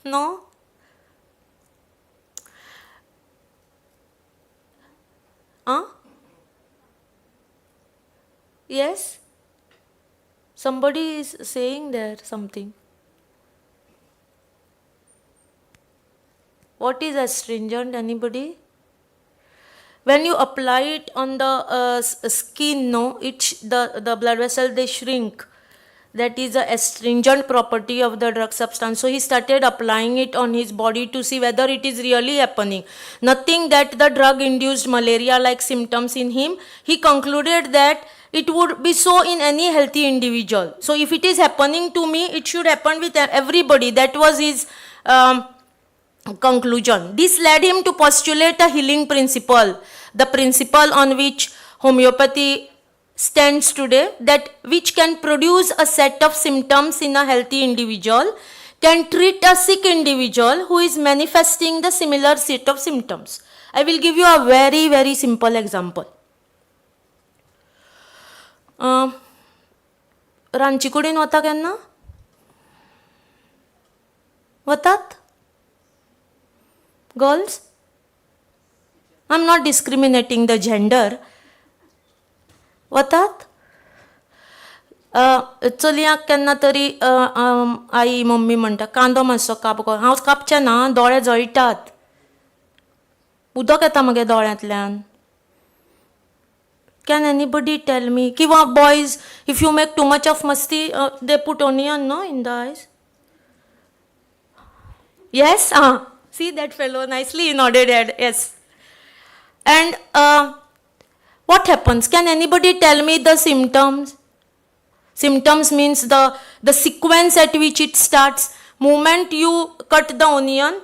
Speaker 6: No? Huh? Yes? Somebody is saying there something. What is astringent? Anybody? When you apply it on the skin, no, the blood vessel, they shrink. That is the astringent property of the drug substance. So he started applying it on his body to see whether it is really happening. Nothing that the drug induced malaria-like symptoms in him. He concluded that it would be so in any healthy individual. So if it is happening to me, it should happen with everybody. That was his conclusion. This led him to postulate a healing principle, the principle on which homeopathy stands today, that which can produce a set of symptoms in a healthy individual, can treat a sick individual who is manifesting the similar set of symptoms. I will give you a very, very simple example. Ranchi कुडीन वता केन्ना? वतात? Girls? I'm not discriminating the gender. वतात? चलयांक केन्ना तरी आई mummy म्हणटा कांदो मातसो काप गो. हांव कापचें ना, दोळे जळटात. उदक येता मगे दोळ्यांतल्यान. Can anybody tell me? Kiva boys, if you make too much of masti, they put onion, no, in the eyes. Yes? See that fellow nicely nodded head. Yes. And what happens? Can anybody tell me the symptoms? Symptoms means the sequence at which it starts. Moment you cut the onion,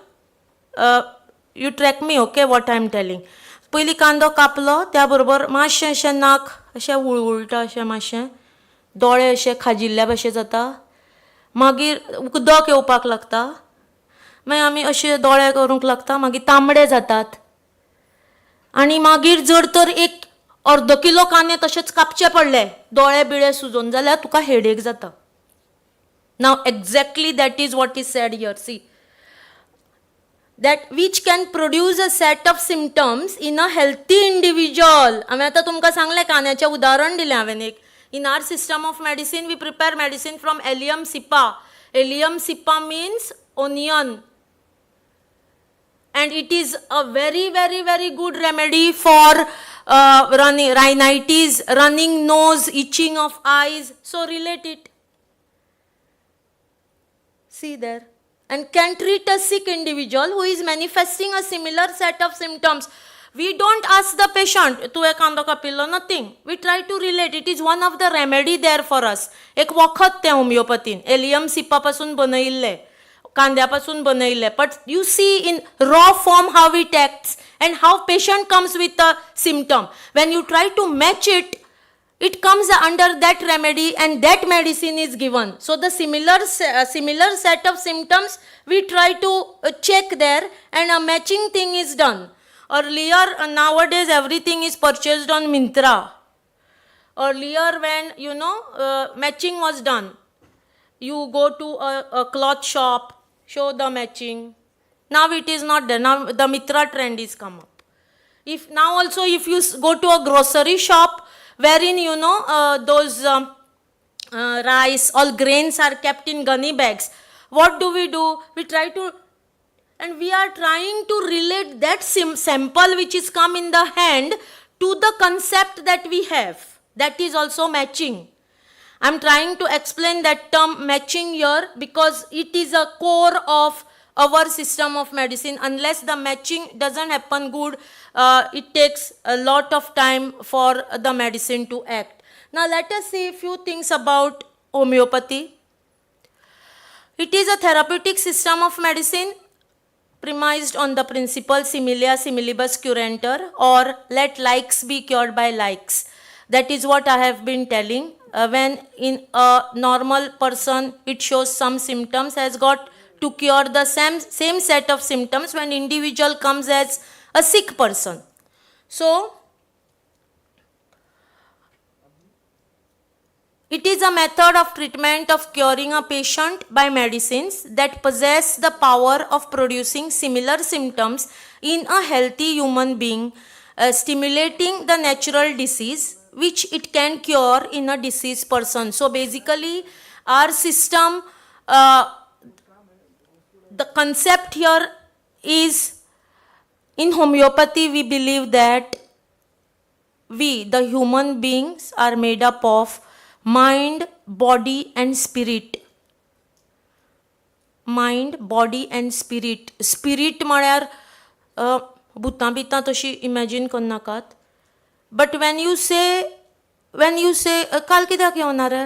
Speaker 6: you track me, okay, what I am telling. पयलीं कांदो कापलो त्या बरोबर मातशें अशें नाक अशें उळउळटा, अशें मातशें दोळे अशें खाजिल्ल्या भशेन जाता. मागीर उदक येवपाक लागता. मागीर आमी अशें दोळे करूंक लागता. मागीर तांबडे जातात. आनी मागीर जर तर एक अर्द किलो कांदे तशेंच कापचे पडले दोळे बिळे सुजोन जाल्यार तुका हेडेक जाता. Now exactly that is what is said here. See that which can produce a set of symptoms in a healthy individual. हांवें आतां तुमकां सांगलें कांद्याचें उदाहरण दिलें हांवें एक In our system of medicine, we prepare medicine from Allium cepa. Allium cepa means onion. And it is a very, very, very good remedy for rhinitis, running nose, itching of eyes. So relate it. See there. And can treat a sick individual who is manifesting a similar set of symptoms. We don't ask the patient, tu ek kando kapillo, nothing. We try to relate. It is one of the remedy there for us. Ek wakhat te homeopathin. Allium cepa pasun banaille. कांद्यापासून बनयले. But you see in raw form how it acts and how patient comes with a symptom. When you try to match it, it comes under that remedy and that medicine is given. So the similar set of symptoms we try to check there and a matching thing is done. Earlier, nowadays everything is purchased on Myntra. Earlier when matching was done, you go to a cloth shop, show the matching. Now it is not there. Now the Mitra trend is come up. If now also if you go to a grocery shop wherein those rice, all grains are kept in gunny bags, what do? We try to, and we are trying to relate that sample which is come in the hand to the concept that we have. That is also matching. I am trying to explain that term matching here because it is a core of our system of medicine. Unless the matching doesn't happen good, it takes a lot of time for the medicine to act. Now let us see a few things about homeopathy. It is a therapeutic system of medicine premised on the principle similia similibus curantur, or let likes be cured by likes. That is what I have been telling. When in a normal person it shows some symptoms, has got to cure the same set of symptoms when individual comes as a sick person. So it is a method of treatment of curing a patient by medicines that possess the power of producing similar symptoms in a healthy human being, stimulating the natural disease which it can cure in a diseased person. So basically our system, the concept here is, in homeopathy we believe that we, the human beings, are made up of mind, body and spirit. Mind, body and spirit. Spirit म्हळ्यार भुतां बितां तशी imagine करून नाकात. But when you say काल कित्याक येवना रे?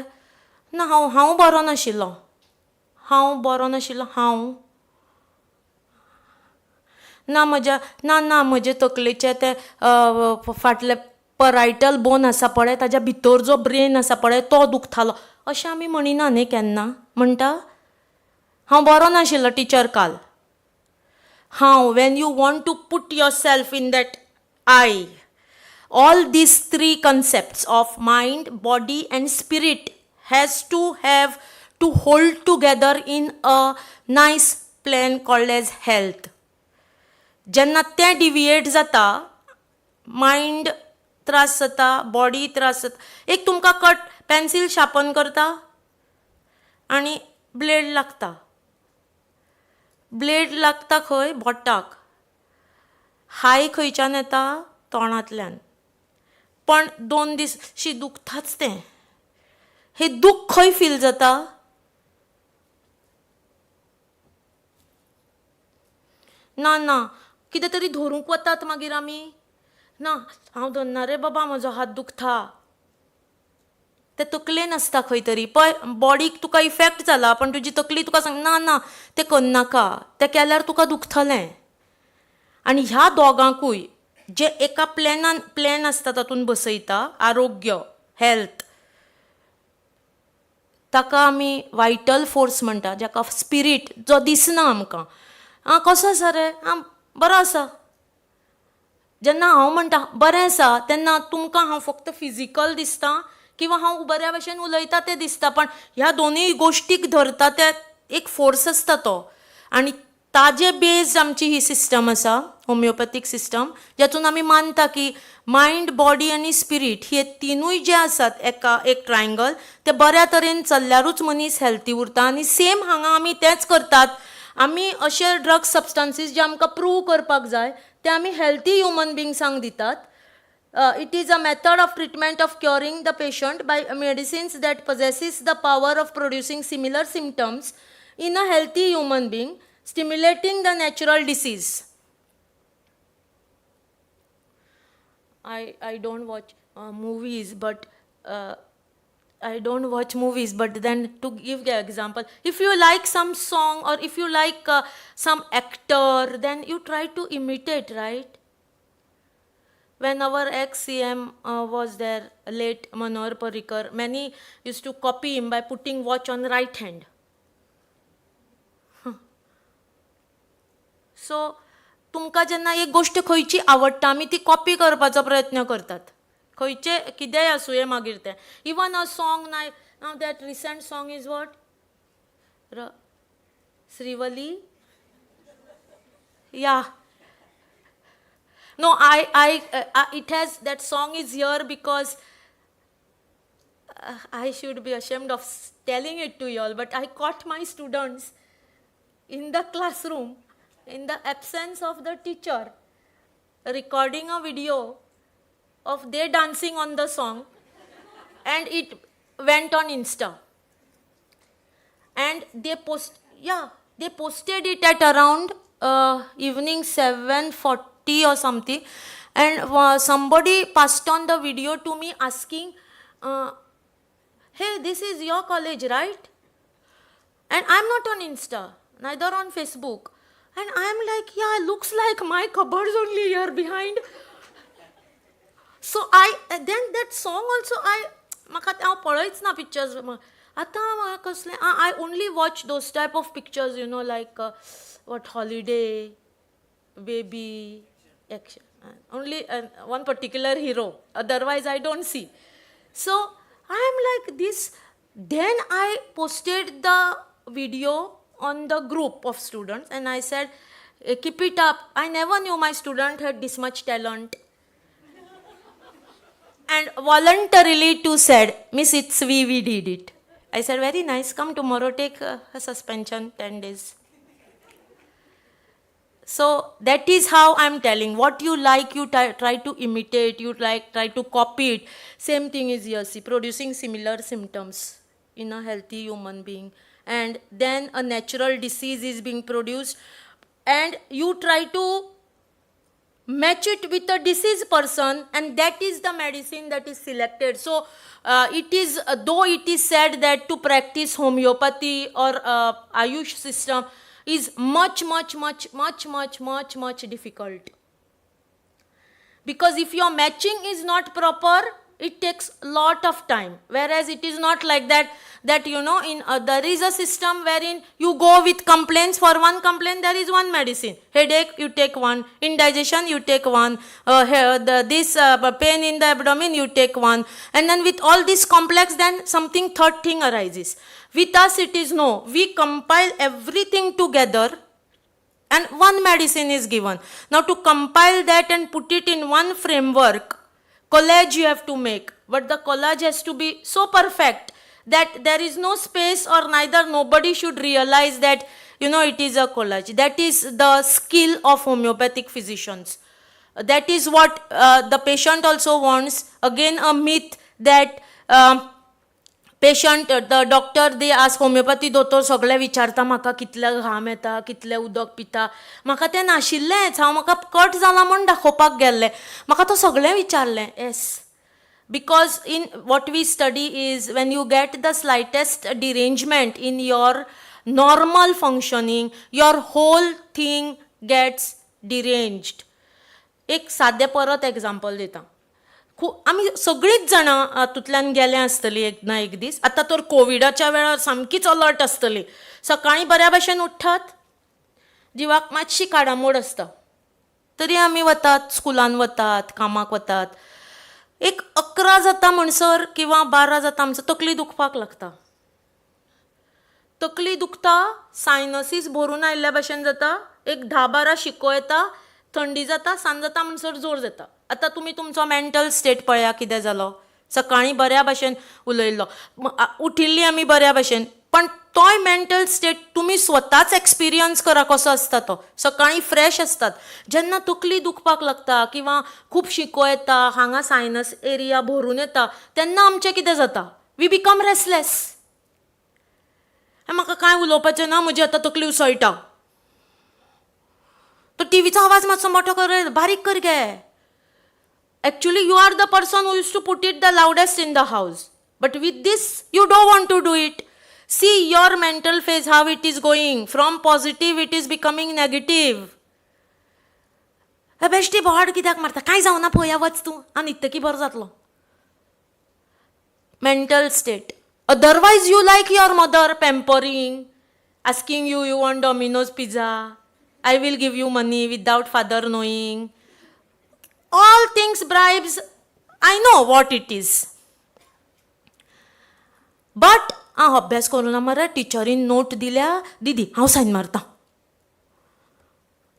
Speaker 6: ना हांव बरो नाशिल्लो. हांव ना म्हजे तकलेचे ते फाटले परायटल बोन आसा पळय, ताज्या भितर जो ब्रेन आसा पळय तो दुखतालो, अशें आमी म्हणिना न्ही केन्ना. म्हणटा हांव बरो नाशिल्लो टिचर काल. when you want to put yourself in that I, all these three concepts of mind, body and spirit has to have to hold together in a nice plan called as health. जेन्ना तें deviate जाता, mind त्रास जाता, body त्रास जाता. एक तुमकां cut pencil sharpen करता आनी ब्लेड लागता खंय? बोटाक. हाय खंयच्यान येता? तोंडांतल्यान. पण 2 दीस शी दुखताच तें. हे दूख खंय फील जाता? ना कितें तरी धरूंक वतात मागीर आमी. ना हांव धरना रे बाबा, म्हजो हात दुखता. ते तकलेन आसता खंय तरी. पळय, बॉडीक तुका इफेक्ट जाला पण तुजी तकली तुका सांग ना तें करनाका, तें केल्यार तुका दुखतलें. आनी ह्या दोगांकूय जे एका प्लॅन आसता तातूंत बसयता, आरोग्य, हेल्थ, ताका आमी वायटल फोर्स म्हणटा, जाका स्पिरीट, जो दिसना आमकां. कसो आसा रे? बरो आसा. जेन्ना हांव म्हणटा बरें आसा तेन्ना तुमकां हांव फक्त फिजिकल दिसता किंवा हांव बऱ्या भशेन उलयता तें दिसता, पण ह्या दोनूय गोश्टीक धरता ते एक फोर्स आसता तो. आनी ताजे बेस्ड आमची ही सिस्टम आसा होमिओपॅथीक सिस्टम, जातून आमी मानता की मायंड, बॉडी आनी स्पिरीट हे तिनूय जे आसात एक ट्रायंगल, ते बऱ्या तरेन चल्ल्यारूच मनीस हेल्थी उरता. आनी सेम हांगा आमी तेंच करतात. आमी अशे ड्रग्स सबस्टन्सीस जे आमकां प्रूव करपाक जाय ते आमी हेल्थी ह्युमन बिंग्सांक दितात. It is a method of treatment of curing the patient by medicines that possesses the power of producing similar symptoms in a healthy human being, stimulating the natural disease. I don't watch movies, but then to give the example, if you like some song or if you like some actor, then you try to imitate, right? When our ex-CM was there, late Manohar Parrikar, many used to copy him by putting watch on right hand. So, तुमकां जेन्ना एक गोष्ट खंयची आवडटा आमी ती copy करपाचो प्रयत्न करतात. खंयचे कितेंय आसूं हें मागीर तें. Even a song now that recent song is what? Srivalli? Yeah. No, it has, that song is here because I should be ashamed of telling it to you all, but I caught my students in the classroom, in the absence of the teacher, recording a video of they dancing on the song, and it went on Insta. And they posted it at around evening 7:40 or something, and somebody passed on the video to me asking, hey, this is your college, right? And I'm not on Insta, neither on Facebook, and I'm like, yeah, looks like my cupboards only here behind. So then that song also म्हाका हांव पळयच ना pictures. आतां कसले I only watch those type of pictures, you know, like what holiday, baby, action. Only one particular hero. Otherwise, I don't see. So I'm like this. Then I posted the video on the group of students, and I said, keep it up. I never knew my student had this much talent. And voluntarily too said, Miss, it's we did it. I said, very nice. Come tomorrow, take a suspension, 10 days. So that is how I'm telling. What you like, you try to imitate, you try to copy it. Same thing is here, see, producing similar symptoms in a healthy human being. And then a natural disease is being produced, and you try to match it with a diseased person, and that is the medicine that is selected. So it is, though it is said that to practice homeopathy or Ayush system is much difficult. Because if your matching is not proper, it takes a lot of time. Whereas it is not like that you know, in there is a system wherein you go with complaints. For one complaint, there is one medicine. Headache, you take one. Indigestion, you take one. Pain in the abdomen, you take one. And then with all this complex, then something third thing arises. With us, it is no. We compile everything together, and one medicine is given. Now, to compile that and put it in one framework, collage you have to make. But the collage has to be so perfect that there is no space, or neither nobody should realize that, you know, it is a collage. That is the skill of homeopathic physicians. That is what the patient also wants. Again, a myth that patient, the doctor, they ask homeopathy दोतोर सगळे विचारता म्हाका कितले घाम येता, कितले उदक पिता. म्हाका तें नाशिल्लेंच. हांव म्हाका कट जाला म्हूण दाखोवपाक गेल्लें. म्हाका तो सगळें विचारलें. Yes. Because in what we study is when you get the slightest derangement in your normal functioning, your whole thing gets deranged. एक सादे परत एक्झाम्पल दिता. आमी सगळीच जाणां हातूंतल्यान गेले आसतलीं एक ना एक दीस. आतां तर कोविडाच्या वेळार सामकीच अलर्ट आसतली. सकाळीं बऱ्या भशेन उठ्ठात, जिवाक मातशी काडामोड आसता, तरी आमी वतात, स्कुलान वतात, कामाक वतात. एक 11 जाता म्हणसर किंवा 12 जाता म्हणसर तकली दुखपाक लागता. तकली दुखता, सायनसीस भरून आयिल्ल्या भशेन जाता, एक 10-12 शिको येता, थंडी जाता, सांज जाता म्हणसर जोर जाता. आतां तुमी तुमचो मेंटल स्टेट पळया कितें जालो. सकाळीं बऱ्या भशेन उलयल्लो, उठिल्लीं आमी बऱ्या भशेन, पण तोय मेंटल स्टेट तुमी स्वताच एक्सपिरियन्स करा कसो आसता तो. सकाळीं फ्रेश आसतात, जेन्ना तकली दुखपाक लागता किंवा खूब शिको येता, हांगा सायनस एरिया भरून येता, तेन्ना आमचें कितें जाता, वी बिकम रेस्टलेस. म्हाका कांय उलोवपाचें ना, म्हजी आतां तकली उसळटा. तो टीव्हीचो आवाज मातसो मोठो कर, बारीक कर गे. Actually, you are the person who used to put it the loudest in the house. But with this, you don't want to do it. See your mental phase, how it is going. From positive, it is becoming negative. बेश्टी बोवाड कित्याक मारता, कांय जावना पळया वच तूं, आनी इतकी बरो जातलो. Mental state. Otherwise, you like your mother pampering, asking you want Domino's pizza. I will give you money without father knowing. All things bribes, I know what it is. But अभ्यास करूना मरे, टिचरीन नोट दिल्या, दीदी हांव सायन मारता.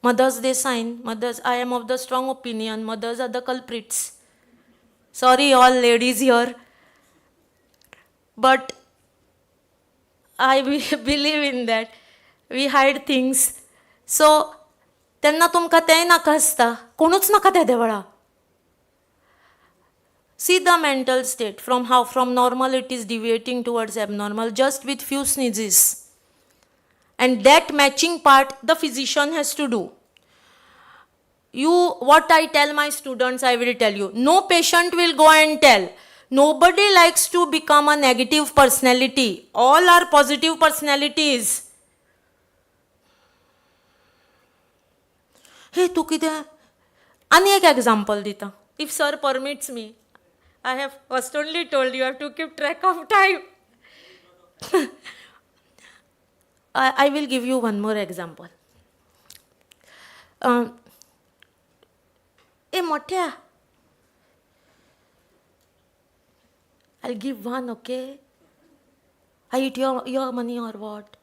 Speaker 6: Mother's day सायन, mothers, I am of the strong opinion, mothers are the culprits. Sorry all ladies here. But I believe in that. We hide things. So, तेन्ना तुमकां तेंय नाका आसता, कोणूच नाका त्या देवळा. See the mental state, from normal it is deviating towards abnormal just with few sneezes. And that matching part the physician has to do. What I tell my students, I will tell you. No patient will go and tell. Nobody likes to become a negative personality. All are positive personalities. Hey, तू कितें? आनी एक example दिता. If sir permits me. I have first only told you have to keep track of time. I will give you one more example. मोठ्या, I'll give one, okay? I eat your money or what?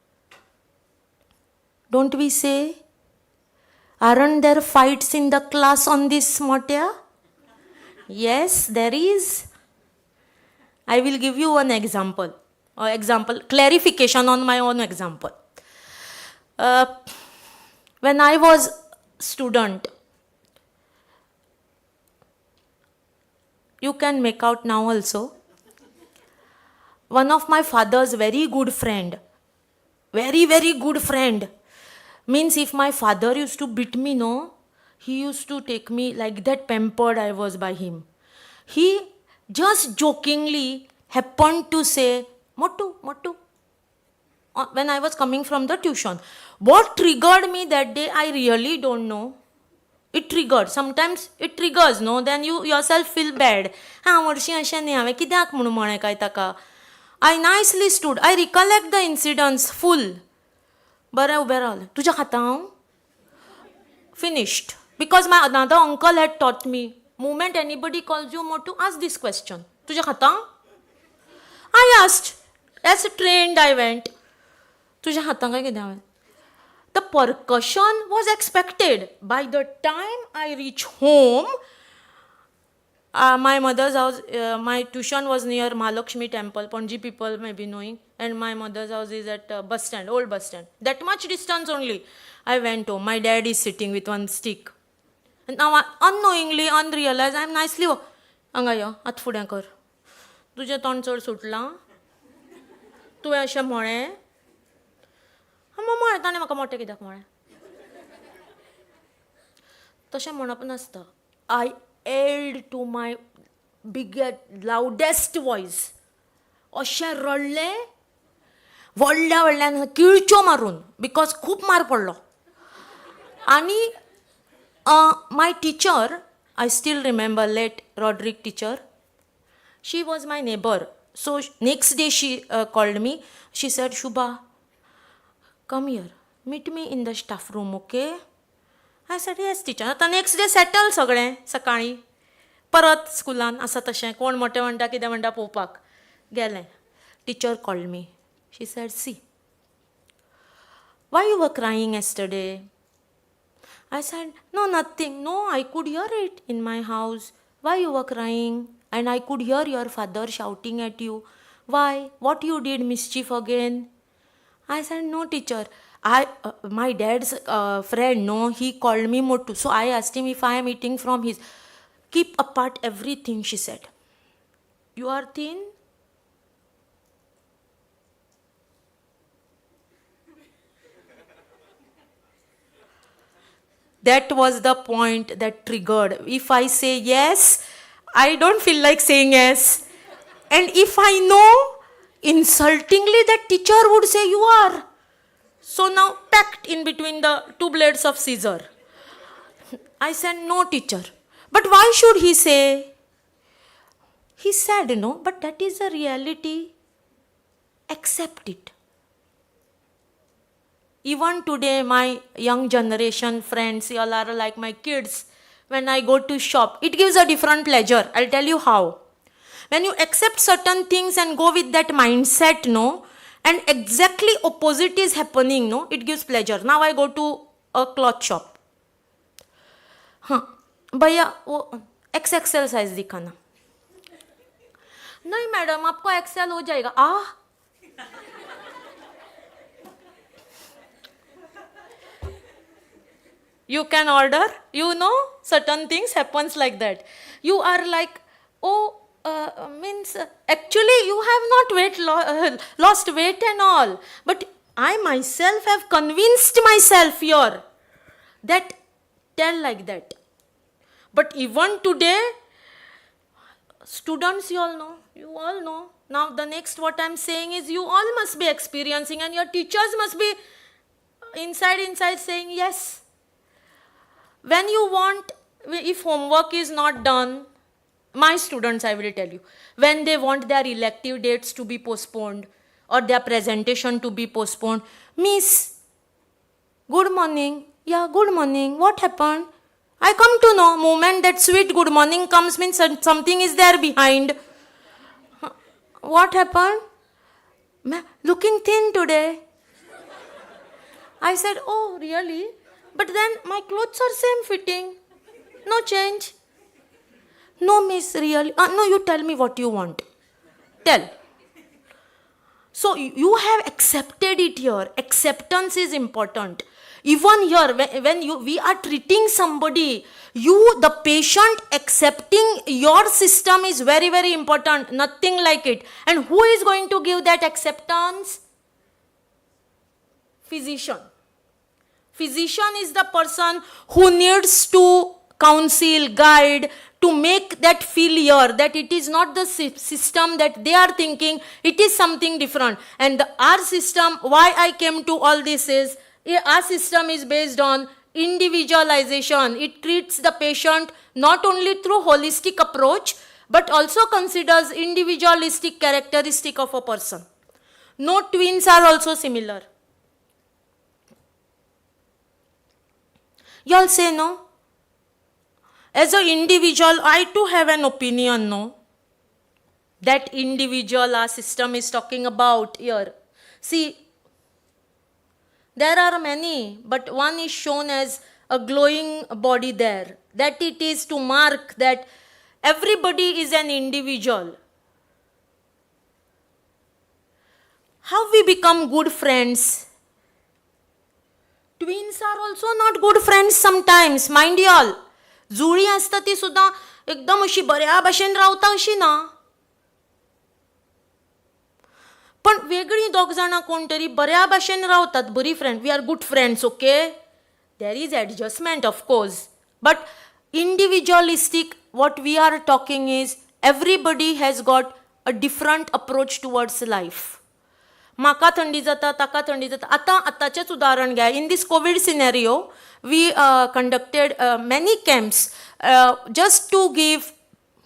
Speaker 6: Don't we say? Aren't there fights in the class on this, moठ्या? Yes, there is. I will give you one example. Clarification on my own example. When I was student, you can make out now also. One of my father's very good friend, very, very good friend, means if my father used to beat me, no, he used to take me like that, pampered I was by him. He just jokingly happened to say, Mottu, when I was coming from the tuition. What triggered me that day, I really don't know. It triggered. Sometimes it triggers, no? Then you yourself feel bad. I nicely stood. I recollect the incidents full. Bara uber raवले. तुझ्या हातां finished. Because my another uncle had taught me, moment anybody calls you Motu, ask this question. तुझ्या हातां? I asked. As trained I went. तुझ्या हातां काय कितें हांवें? The percussion was expected. By the time I reached home, my mother's house, my tuition was near Mahalakshmi temple, Panji people may be knowing, and my mother's house is at bus stand, old bus stand. That much distance only. I went home. My dad is sitting with one stick. And now unknowingly, unrealized, I am nicely, हांगा यो, आत फुडें कर. तुजें तोंड चड सुटलां? तुवें अशें म्हळें? म्हळें ताणें म्हाका मोठें कित्याक म्हळें? तशें म्हणप नासता. I yelled to my biggest, loudest voice. अशें रडलें, व्हडल्यान किळच्यो मारून, बिकॉज खूब मार पडलो. आनी my teacher, I still remember, late Roderick teacher, she was my neighbor. So next day she called me. She said, Shubha, come here, meet me in the staff room, okay? I said, yes, teacher. आता next day settle सगळें सकाळीं. परत स्कुलान आसा तशें कोण मोठें म्हणटा कितें म्हणटा पळोवपाक गेलें. Teacher called me. She said, see, why you were crying yesterday? I said, no, nothing. No, I could hear it in my house. Why you were crying? And I could hear your father shouting at you. Why? What you did mischief again? I said, no, teacher. My dad's friend, no, he called me Motu. So I asked him if I am eating from his. Keep apart everything, she said. You are thin? That was the point that triggered. If I say yes, I don't feel like saying yes. And if I know, insultingly that teacher would say you are. So now packed in between the two blades of scissor. I said, no, teacher. But why should he say? He said, no, but that is a reality. Accept it. Even today, my young generation friends, y'all are like my kids. When I go to shop, it gives a different pleasure. I'll tell you how. When you accept certain things and go with that mindset, no, and exactly opposite is happening, no, it gives pleasure. Now I go to a cloth shop. भैया वो XXL size दिखाना. नहीं madam आपको XL हो जाएगा. You can order, you know, certain things happens like that. You are like, means actually you have not lost weight and all. But I myself have convinced myself here that tell like that. But even today, students, you all know. Now the next what I'm saying is you all must be experiencing and your teachers must be inside saying yes. When you want, if homework is not done, my students, I will tell you, when they want their elective dates to be postponed or their presentation to be postponed, Miss, good morning. Yeah, good morning. What happened? I come to know, moment that sweet good morning comes means something is there behind. What happened? Looking thin today. I said, oh, really? But then my clothes are same fitting. No change. No, miss, really. No, you tell me what you want. Tell. So you have accepted it here. Acceptance is important. Even here, when we are treating somebody, the patient accepting your system is very, very important. Nothing like it. And who is going to give that acceptance? Physician. Physician is the person who needs to counsel, guide, to make that failure, that it is not the system that they are thinking, it is something different. And our system, why I came to all this is, our system is based on individualization. It treats the patient not only through holistic approach, but also considers individualistic characteristic of a person. No twins are also similar. You all say no? As an individual, I too have an opinion, no? That individual our system is talking about here. See, there are many, but one is shown as a glowing body there. That it is to mark that everybody is an individual. How we become good friends? Twins are also not good friends sometimes, mind you all. जुळी असता ती सुद्धा एकदम अशी बऱ्या भाशेन रावता अशी ना. पण वेगळी दोग जाणां कोण तरी बऱ्या भाशेन रावतात, बरी friend, we are good friends, okay. There is adjustment of course, but individualistic what we are talking is everybody has got a different approach towards life. म्हाका थंडी जाता, ताका थंडी जाता. आतांचेच उदाहरण घ्या. In this COVID scenario we conducted many camps just to give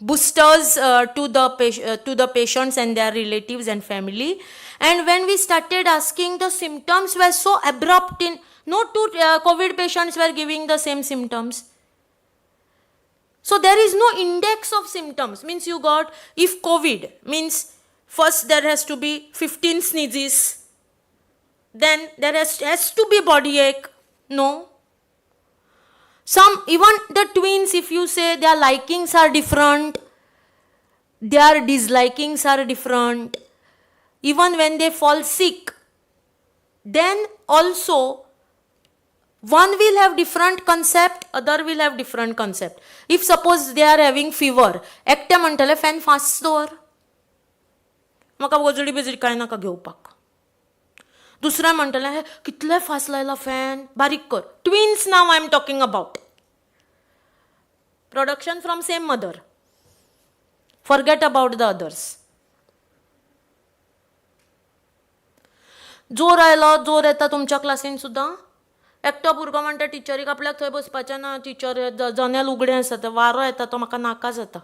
Speaker 6: boosters to the patients and their relatives and family. And when we started asking, the symptoms were so abrupt. No two COVID patients were giving the same symptoms. So there is no index of symptoms. Means you got, if COVID, means first there has to be 15 sneezes. then there has to be body ache. No. Some, even the twins, if you say their likings are different, their dislikings are different, even when they fall sick, then also one will have different concept, other will have different concept. If suppose they are having fever, एकटे म्हणटले fan fast दवर, म्हाका वजडी बिजडी कांय नाका घेवपाक. दुसरे म्हणटले हे कितले फास्ट लायला फॅन, बारीक कर. Twins now I am talking about. Production from same mother. Forget about the others. जोर आयलो, जोर येता तुमच्या क्लासीन सुद्दां. एकटो भुरगो म्हणटा टिचरीक आपल्याक थंय बसपाचें ना, टिचर जनेल उगडें आसा, तो वारो येता तो म्हाका नाका जाता.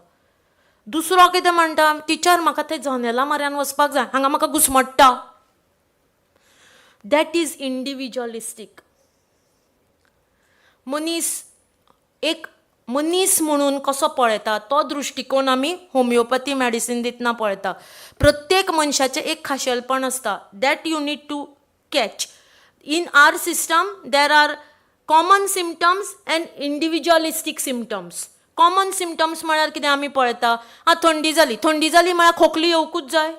Speaker 6: दुसरो कितें म्हणटा, टिचर म्हाका थंय जनेला म्हऱ्यान वचपाक जाय, हांगा म्हाका घुस्मट्टा. That is इंडिविज्युअलिस्टीक. एक मनीस म्हणून कसो पळयता तो दृश्टिकोन आमी होमिओपॅथी मेडिसीन दितना पळयता. प्रत्येक मनशाचें एक खाशेलपण आसता. That you need to catch. In our system, there are common symptoms and individualistic symptoms. Common symptoms म्हळ्यार कितें आमी पळयता, थंडी जाली म्हळ्यार खोकली येवकूच जाय.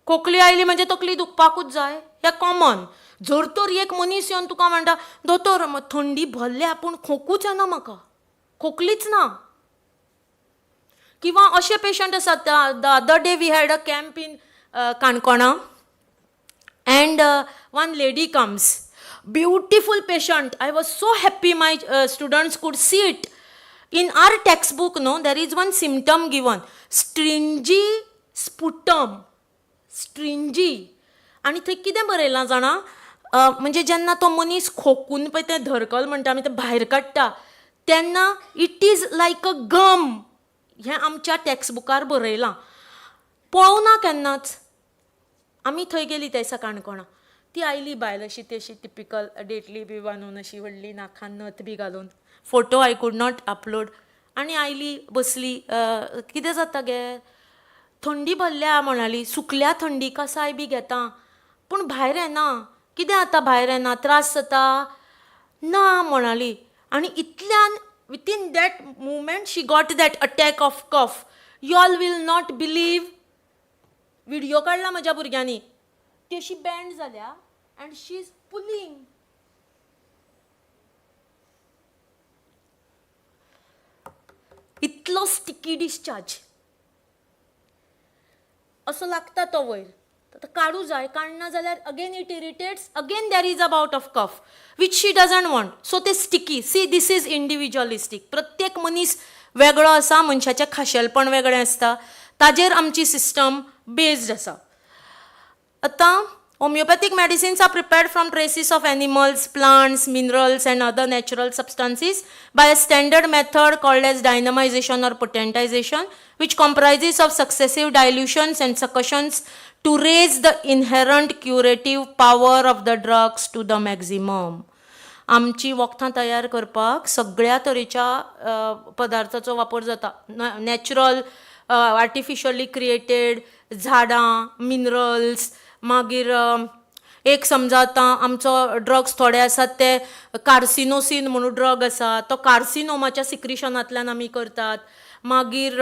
Speaker 6: खोकली आयली म्हणजे तकली दुखपाकूच जाय, हें कॉमन. जर तर एक मनीस येवन तुका म्हणटा दोतोर थंडी भरल्या पूण खोकूच येना म्हाका, खोकलीच ना. किंवा अशे पेशंट आसात. The other day we had a camp in Canacona. And one lady comes, beautiful patient. I was so happy my students could see it. In our textbook, no, there is one symptom given, stringy sputum. Stringy. आणि थंय कितें बरयलां जाणा, म्हणजे जेन्ना तो मनीस खोकून पळय तें धरकल म्हणटा आमी तें भायर काडटा तेन्ना इट इज लायक अ गम. हें आमच्या टॅक्स्टबुकार बरयलां. पळोवना केन्नाच. आमी थंय गेली त्या दिसा काणकोणा. ती आयली बायल अशी ती अशी टिपिकल डेटली बी बांदून अशी व्हडली नाकान नथ बी घालून. Photo I could not upload. आनी आयली बसली. कितें जाता गे, थंडी भरल्या म्हणाली. सुकल्या थंडी कसाय बी घेता पूण भायर येना. कितें जाता भायर येना, त्रास जाता ना म्हणाली. आनी इतल्यान within that movement she got that attack of cough. You all will not believe. Video काडला म्हज्या भुरग्यांनी. ती अशी बँड जाल्या अँड शी इज पुलिंग. इतलो स्टिकी डिस्चार्ज असो लागता तो वयर. काडू जाय, काडना जाल्यार again it irritates. Again there is a bout of cough which she doesn't want. So ते sticky. See this is individualistic. प्रत्येक मनीस वेगळो आसा, मनशाचें खाशेलपण वेगळें आसता. ताजेर आमची सिस्टम बेस्ड आसा. आतां homeopathic medicines are prepared from traces of animals, plants, minerals and other natural substances by a standard method called as dynamization or potentization, which comprises of successive dilutions and succussions to raise the inherent curative power of the drugs to the maximum. आमची वखदां तयार करपाक सगळ्या तरेच्या पदार्थाचो वापर जाता. Natural, artificially created, झाडां, minerals. मागीर एक समजा आतां आमचो ड्रग्स थोडे आसात ते कार्सिनोसीन म्हणून ड्रग आसा, तो कार्सिनोमाच्या सिक्रिशनांतल्यान आमी करतात. मागीर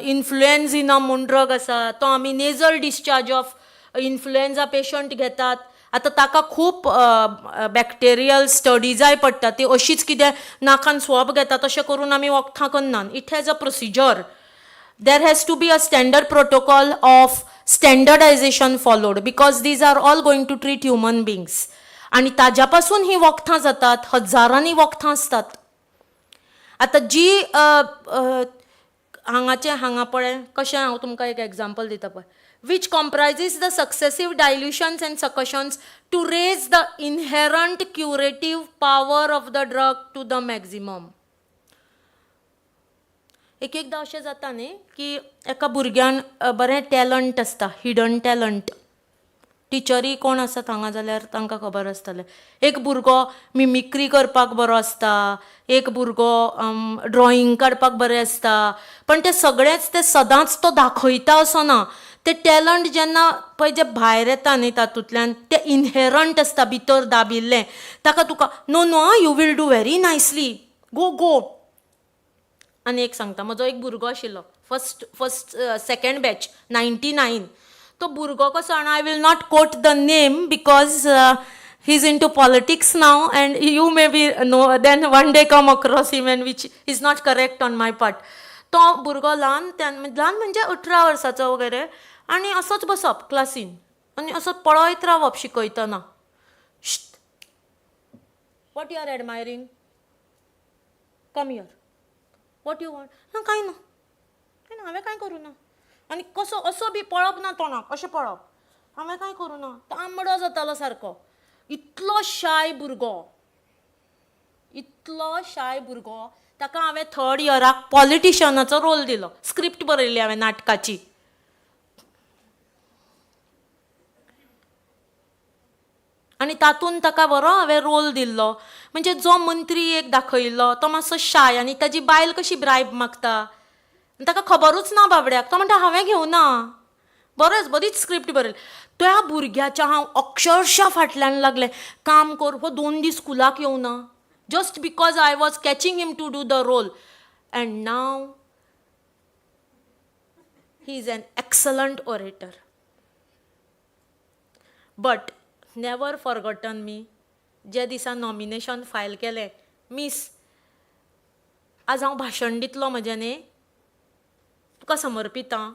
Speaker 6: इन्फ्लुएन्झिनम म्हणून ड्रग आसा, तो आमी nasal discharge of influenza patient घेतात. आतां ताका खूब बॅक्टेरियल स्टडीजाय पडटा. ती अशीच कितें नाकान स्वॉब घेता तशें करून आमी वखदां करनात. It has a procedure. There has to be a standard protocol of standardization followed because these are all going to treat human beings. आणि ताज्या पासून ही वखदां जातात. हजारांनी वखदां आसतात. आतां जी हांगा पळय कशें, हांव तुमकां एक एग्जांपल दिता पळय. which comprises the successive dilutions and succussions to raise the inherent curative power of the drug to the maximum. एकदा अशें जाता न्ही की एका भुरग्यान बरें टॅलंट आसता, हिडन टॅलंट. टिचरी कोण आसात हांगा जाल्यार तांकां खबर आसतलें. एक भुरगो मिमिक्री करपाक बरो आसता, एक भुरगो ड्रॉइंग काडपाक बरें आसता. पण ते सगळेंच ते सदांच तो दाखयता असो ना. ते टॅलंट जेन्ना पळय जे भायर येता न्ही तातूंतल्यान ते इनहेरंट आसता भितर दाबिल्लें, ताका तुका no no you will do very nicely, go go. आनी एक सांगता, म्हजो एक भुरगो आशिल्लो फस्ट सेकंड बॅच 99. तो भुरगो कसो, आनी I will not quote the name because he is into politics now and you maybe know then one day come across him and which is not correct on my part. तो भुरगो ल्हान म्हणजे 18 वर्साचो वगैरे, आनी असोच बसप क्लासीन आनी असो पळयत रावप शिकयतना. What you are admiring, come here, what you want, कांय ना हांवें कांय करूं ना. आनी कसो असो बी पळप ना तोंडाक, अशें पळप, हांवें कांय करूं ना. तांबडो जातालो सारको. इतलो शाय भुरगो, ताका हांवें 3rd इयराक पॉलिटिशनाचो रोल दिलो. स्क्रिप्ट बरयल्ली हांवें नाटकाची. आनी तातूंत ताका बरो हांवें रोल दिल्लो. म्हणजे जो मंत्री एक दाखयल्लो तो मातसो शाय, आनी ताजी बायल कशी ब्रायब मागता, ताका खबरूच ना बाबड्याक. तो म्हणटा हांवें घेवना. बरीच स्क्रिप्ट बरयली. त्या भुरग्याच्या हांव अक्षरशा फाटल्यान लागलें, काम कर, हो 2 दीस स्कुलाक येवना, just because I was catching him to do the role. And now he is an excellent orator. But never forgotten me, जे दिसा नॉमिनेशन फायल केलें, मिस आज हांव भाशण दितलो म्हजें न्ही, तुका Samarpita.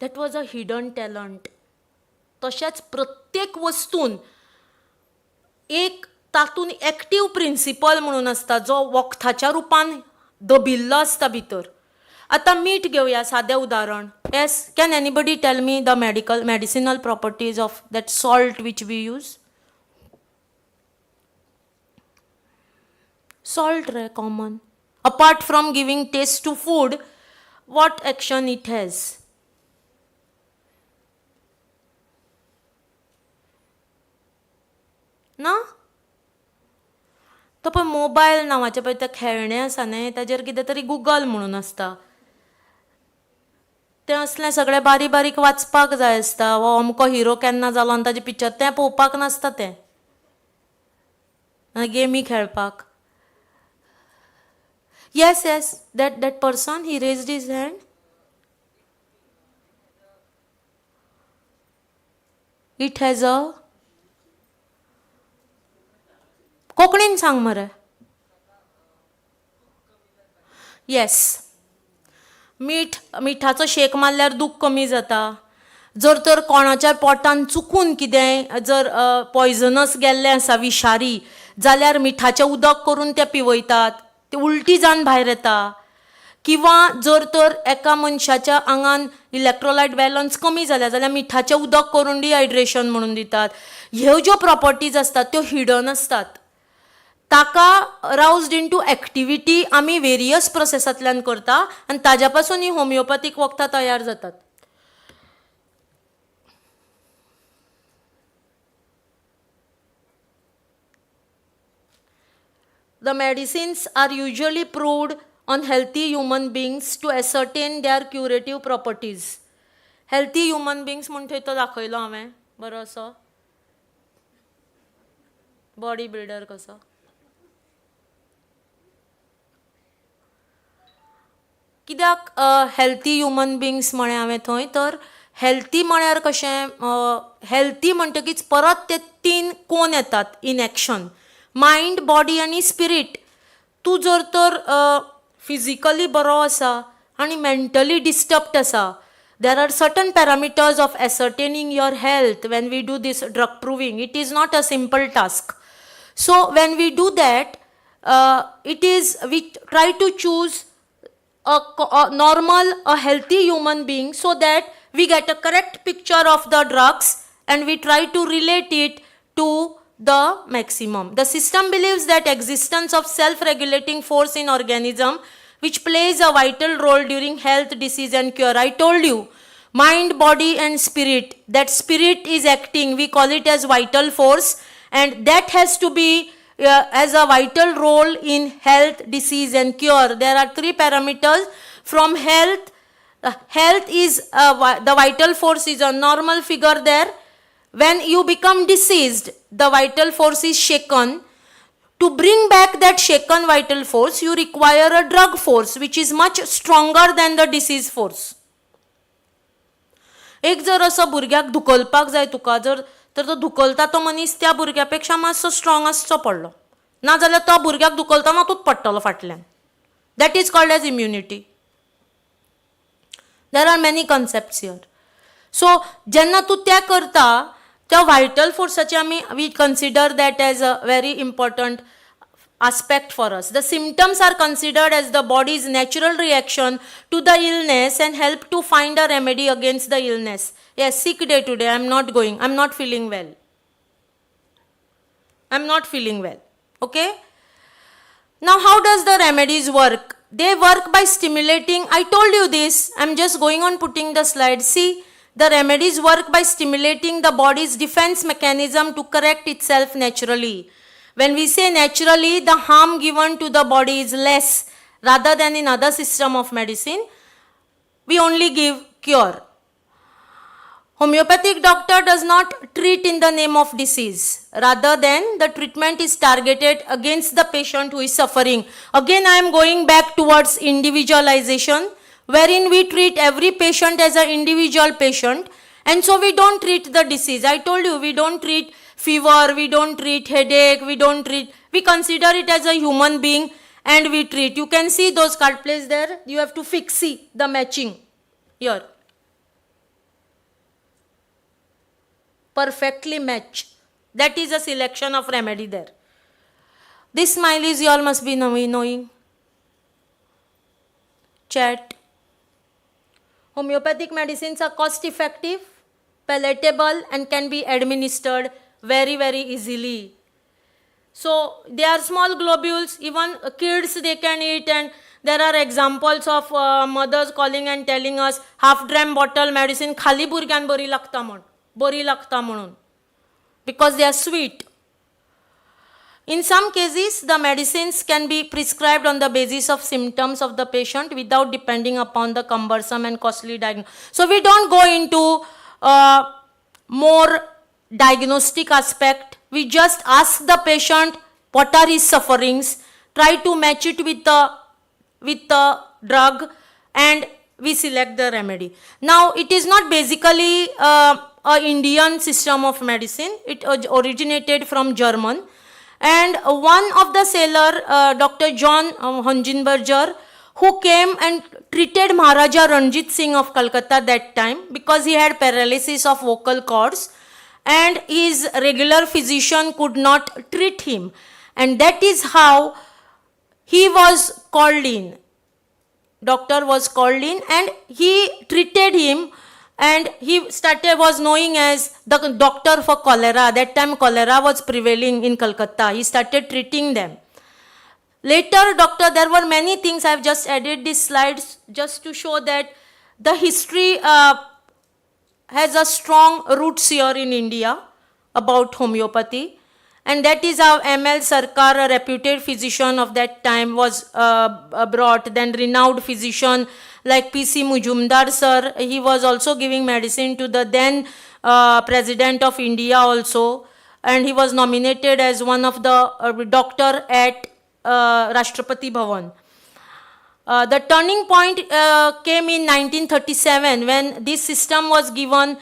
Speaker 6: That was a hidden talent. तशेंच प्रत्येक वस्तून एक तातूंत एक्टीव प्रिंसिपल म्हणून आसता जो वखदाच्या रुपान दबिल्लो आसता भितर. आतां मीठ घेवया, सादें उदाहरण. Yes, can anybody tell me the medicinal properties of that salt which we use? Salt रे common. Apart from giving taste to food, what action it has? ना? तो पळय मोबायल नांवाचें पळय तें खेळणें आसा न्ही, ताजेर कितें तरी गुगल म्हणून आसता. तें असलें सगळें बारीक बारीक वाचपाक जाय आसता. वो अमको हिरो केन्ना जालो आनी ताजें पिक्चर तें पळोवपाक नासता. तें गेमी खेळपाक. Yes yes, that person, he raised his hand. It has a, कोंकणीन सांग मरे. येस, मिठाचो शेक मारल्यार दूख कमी जाता. जर तर कोणाच्या पोटान चुकून कितेंय जर पॉयझनस गेल्लें आसा, विशारी, जाल्यार मिठाचें उदक करून तें पिवयतात, ते उलटी जावन भायर येता. किंवा जर तर एका मनशाच्या आंगान इलेक्ट्रोलायट बॅलन्स कमी जाल्या जाल्यार मिठाचें उदक करून डिहायड्रेशन म्हणून दितात. ह्यो ज्यो प्रॉपर्टीज आसतात त्यो हिडन आसतात. ताका रावज्ड इन टू एक्टिविटी आमी वेरियस प्रोसेसांतल्यान करता आनी ताज्या पासून ही होमिओपॅथीक वखदां तयार जातात. The medicines are usually proved on healthy human beings to ascertain their curative properties. Healthy human beings म्हणून थंय तो दाखयलो हांवें बरो असो बॉडी बिल्डर कसो. कित्याक हेल्थी ह्युमन बिंग्स म्हळें हांवें थंय, तर हेल्थी म्हळ्यार कशें, हेल्थी म्हणटकीच परत ते 3 कोन येतात इन एक्शन, मायंड, बॉडी आनी स्पिरीट. तूं जर तर फिजिकली बरो आसा आनी मेंटली डिस्टर्ब्ड आसा, there are certain parameters of ascertaining your health when we do this drug proving. It is not a simple task. So when we do that, we try to choose a normal, a healthy human being so that we get a correct picture of the drugs and we try to relate it to the maximum. The system believes that existence of self-regulating force in organism which plays a vital role during health, disease and cure. I told you, mind, body and spirit. That spirit is acting, we call it as vital force, and that has to be as a vital role in health, disease and cure. There are 3 parameters from health, health is, the vital force is a normal figure there. When you become diseased, the vital force is shaken. To bring back that shaken vital force, you require a drug force which is much stronger than the disease force. एक जर असं भुरग्याक धुकलपाक जाय तुका जर तर तो धुकलता तो मनीस त्या भुरग्यापेक्षा मातसो स्ट्रॉंग आसचो पडलो नाजाल्यार तो भुरग्याक धुकलता मातूच पडटलो फाटल्यान. That is called as immunity. There are many concepts here. So जेन्ना तूं तें करता त्या वायटल फोर्साची आमी we consider that as a very important aspect for us. The symptoms are considered as the body's natural reaction to the illness and help to find a remedy against the illness. Yes, sick day today, I'm not going, I'm not feeling well. I'm not feeling well. Okay? Now how does the remedies work? They work by stimulating, I told you this, I'm just going on putting the slide. See, the remedies work by stimulating the body's defense mechanism to correct itself naturally. When we say naturally, the harm given to the body is less rather than in other system of medicine. We only give cure. Homeopathic doctor does not treat in the name of disease. Rather than the treatment is targeted against the patient who is suffering. Again, I am going back towards individualization, wherein we treat every patient as an individual patient. And so we don't treat the disease. I told you, we don't treat fever, we don't treat headache, we consider it as a human being and we treat. You can see those card plays there. You have to see the matching here. Perfectly match. That is a selection of remedy there. This smile is you all must be knowing. Chat. Homeopathic medicines are cost effective, palatable and can be administered very, very easily. So they are small globules, even kids they can eat, and there are examples of mothers calling and telling us half dram bottle medicine khali burgyan bari lagta म्हणून because they are sweet. In some cases, the medicines can be prescribed on the basis of symptoms of the patient without depending upon the cumbersome and costly diagnosis. So we don't go into more diagnostic aspect. We just ask the patient what are his sufferings, try to match it with the drug, and we select the remedy. Now it is not basically a Indian system of medicine. It originated from German, and one of the sailor, Dr. John Honginberger, who came and treated Maharaja Ranjit Singh of Calcutta that time because he had paralysis of vocal cords and his regular physician could not treat him, and that is how he was called in. Doctor was called in and he treated him, and he was known as the doctor for cholera. That time cholera was prevailing in Calcutta. He started treating them. Later, there were many things. I have just added these slides just to show that the history has a strong roots here in India about homeopathy, and that is how M.L. Sarkar, a reputed physician of that time, was brought. Then renowned physician like P.C. Mujumdar sir, he was also giving medicine to the then President of India also, and he was nominated as one of the doctor at Rashtrapati Bhavan. The turning point came in 1937 when this system was given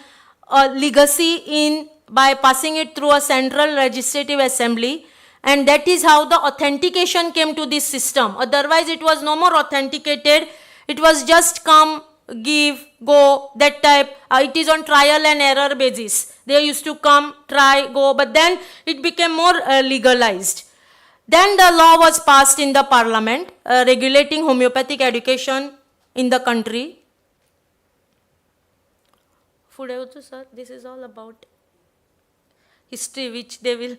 Speaker 6: a legacy by passing it through a central legislative assembly, and that is how the authentication came to this system. Otherwise it was no more authenticated. It was just come, give, go, that type. It is on trial and error basis. They used to come, try, go, but then it became more legalized. Then the law was passed in the parliament regulating homeopathic education in the country. Food also, sir, this is all about history which they will.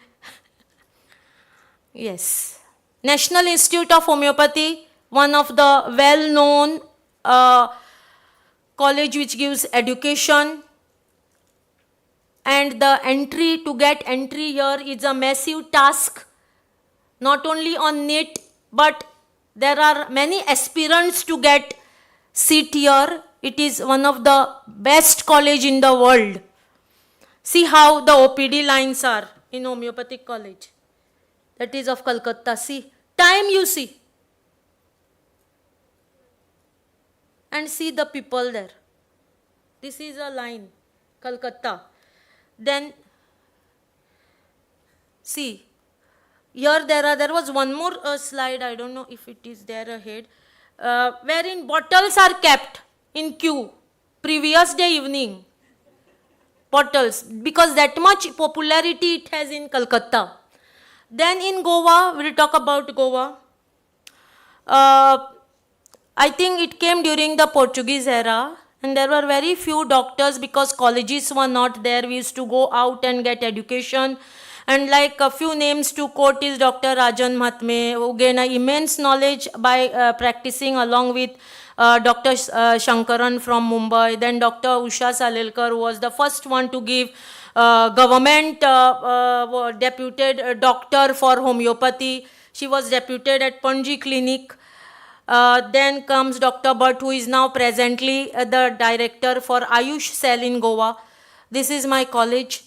Speaker 6: Yes. National Institute of Homeopathy, one of the well-known college which gives education, and the entry, to get entry here is a massive task. Not only on NEET, but there are many aspirants to get sit here. It is one of the best college in the world. See how the OPD lines are in homeopathic college. That is of Calcutta. See, time you see. And see the people there. This is a line, Calcutta. Then, see, here there was one more slide, I don't know if it is there ahead, wherein bottles are kept in queue, previous day evening, bottles, because that much popularity it has in Calcutta. Then in Goa, we'll talk about Goa. I think it came during the Portuguese era, and there were very few doctors because colleges were not there. We used to go out and get education. And like a few names to quote is Dr. Rajan Mahatme, who gained an immense knowledge by practicing along with Dr. Shankaran from Mumbai. Then Dr. Usha Salelkar, who was the first one to give government deputed doctor for homeopathy. She was deputed at Panji Clinic. Then comes Dr. Bhatt, who is now presently the director for Ayush Cell in Goa. This is my college.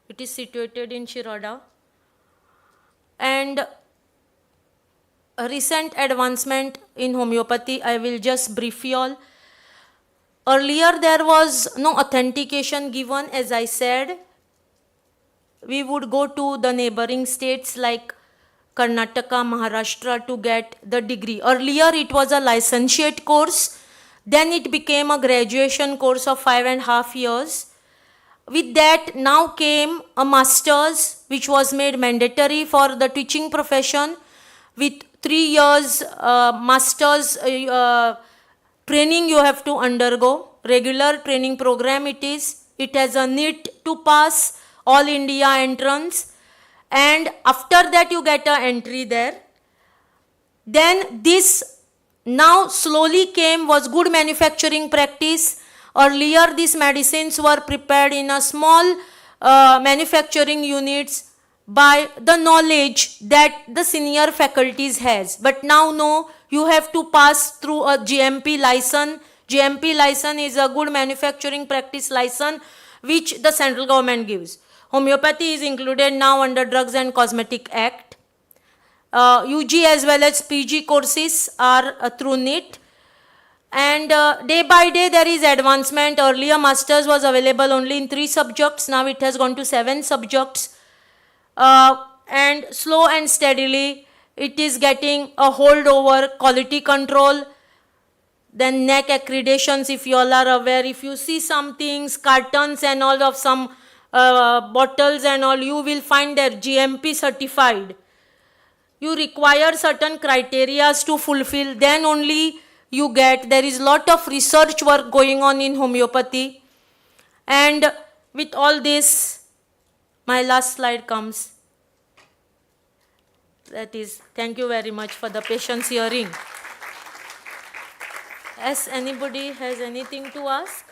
Speaker 6: It is situated in Shiroda. And a recent advancement in homeopathy, I will just brief you all. Earlier there was no authentication given, as I said. We would go to the neighboring states like Karnataka, Maharashtra to get the degree. Earlier it was a licentiate course, then it became a graduation course of 5.5 years. With that now came a master's which was made mandatory for the teaching profession with 3 years master's training you have to undergo. Regular training program it is. It has a NEET to pass, All India entrance, and after that you get an entry there. Then this now slowly came was good manufacturing practice. Earlier these medicines were prepared in a small manufacturing units by the knowledge that the senior faculties has. But now no, you have to pass through a GMP license. GMP license is a good manufacturing practice license which the central government gives. Homeopathy is included now under Drugs and Cosmetic Act. UG as well as PG courses are through NEET. And day by day there is advancement. Earlier masters was available only in 3 subjects. Now it has gone to 7 subjects. And slow and steadily it is getting a hold over quality control. Then NAC accreditations, if you all are aware, if you see some things, cartons and all of some bottles and all, you will find they're GMP certified. You require certain criteria to fulfill, then only you get. There is lot of research work going on in homeopathy. And with all this, my last slide comes. That is, thank you very much for the patience hearing. As anybody has anything to ask?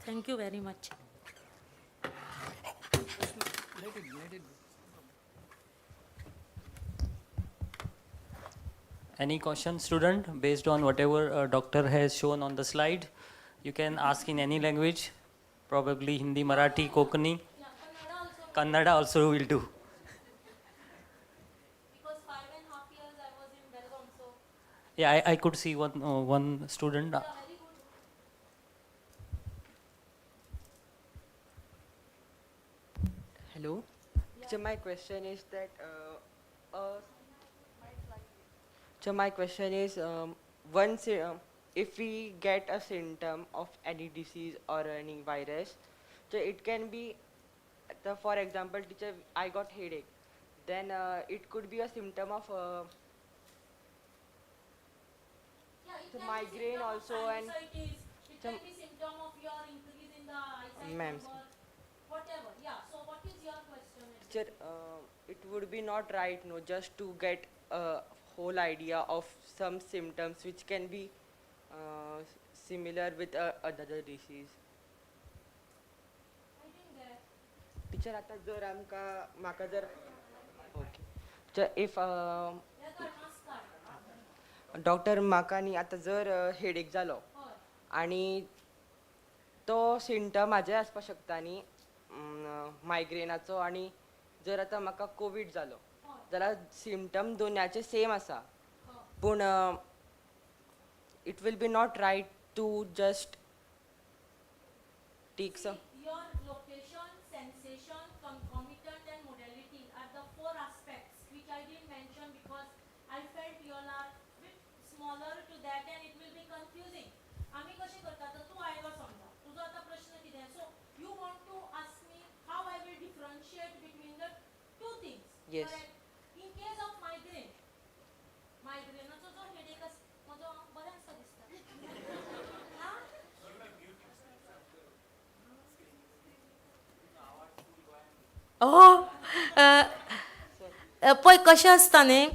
Speaker 6: Thank you very much.
Speaker 2: Any question, student, based on whatever doctor has shown on the slide? You can ask in any language, probably Hindi, Marathi, Konkani. Kannada also will do.
Speaker 6: Because 5.5 years I was in Belgaum, so.
Speaker 2: Yeah, I could see one student.
Speaker 7: Hello. So my question is that once if we get a symptom of any disease or any virus, so it can be, for example, teacher, I got headache. Then it could be a symptom of migraine also, and
Speaker 6: It can be symptom of your increase in the eyesight
Speaker 7: Ma'am.
Speaker 6: number, whatever. Yeah. So what is your question?
Speaker 7: teacher, it would be not right, no, just to get a whole idea of some symptoms which can be similar with another disease. Stitcher आता जर म्हाका जर okay तर if doctor म्हाका न्ही आतां जर headache जालो आनी तो सिम्टम म्हाजे आसपाक शकता न्ही मायग्रेनाचो आनी जर आतां म्हाका कोवीड जालो जाल्यार सिम्टम दोनयाचे सेम आसा पूण it will be not right to just take some
Speaker 6: Your location, sensation, concomitant and modality are the four aspects which I didn't mention because I felt you all are bit smaller to that and it will be confusing. आम्ही कशे करता तर तू आयलो समजा तुझो आता प्रश्न कितें so you want to ask me how I will differentiate between the two things.
Speaker 7: Yes.
Speaker 6: Correct? In case of migrainaचो जो headache म्हजो बरें आसा दिसता. हा? पळय कशें आसता न्ही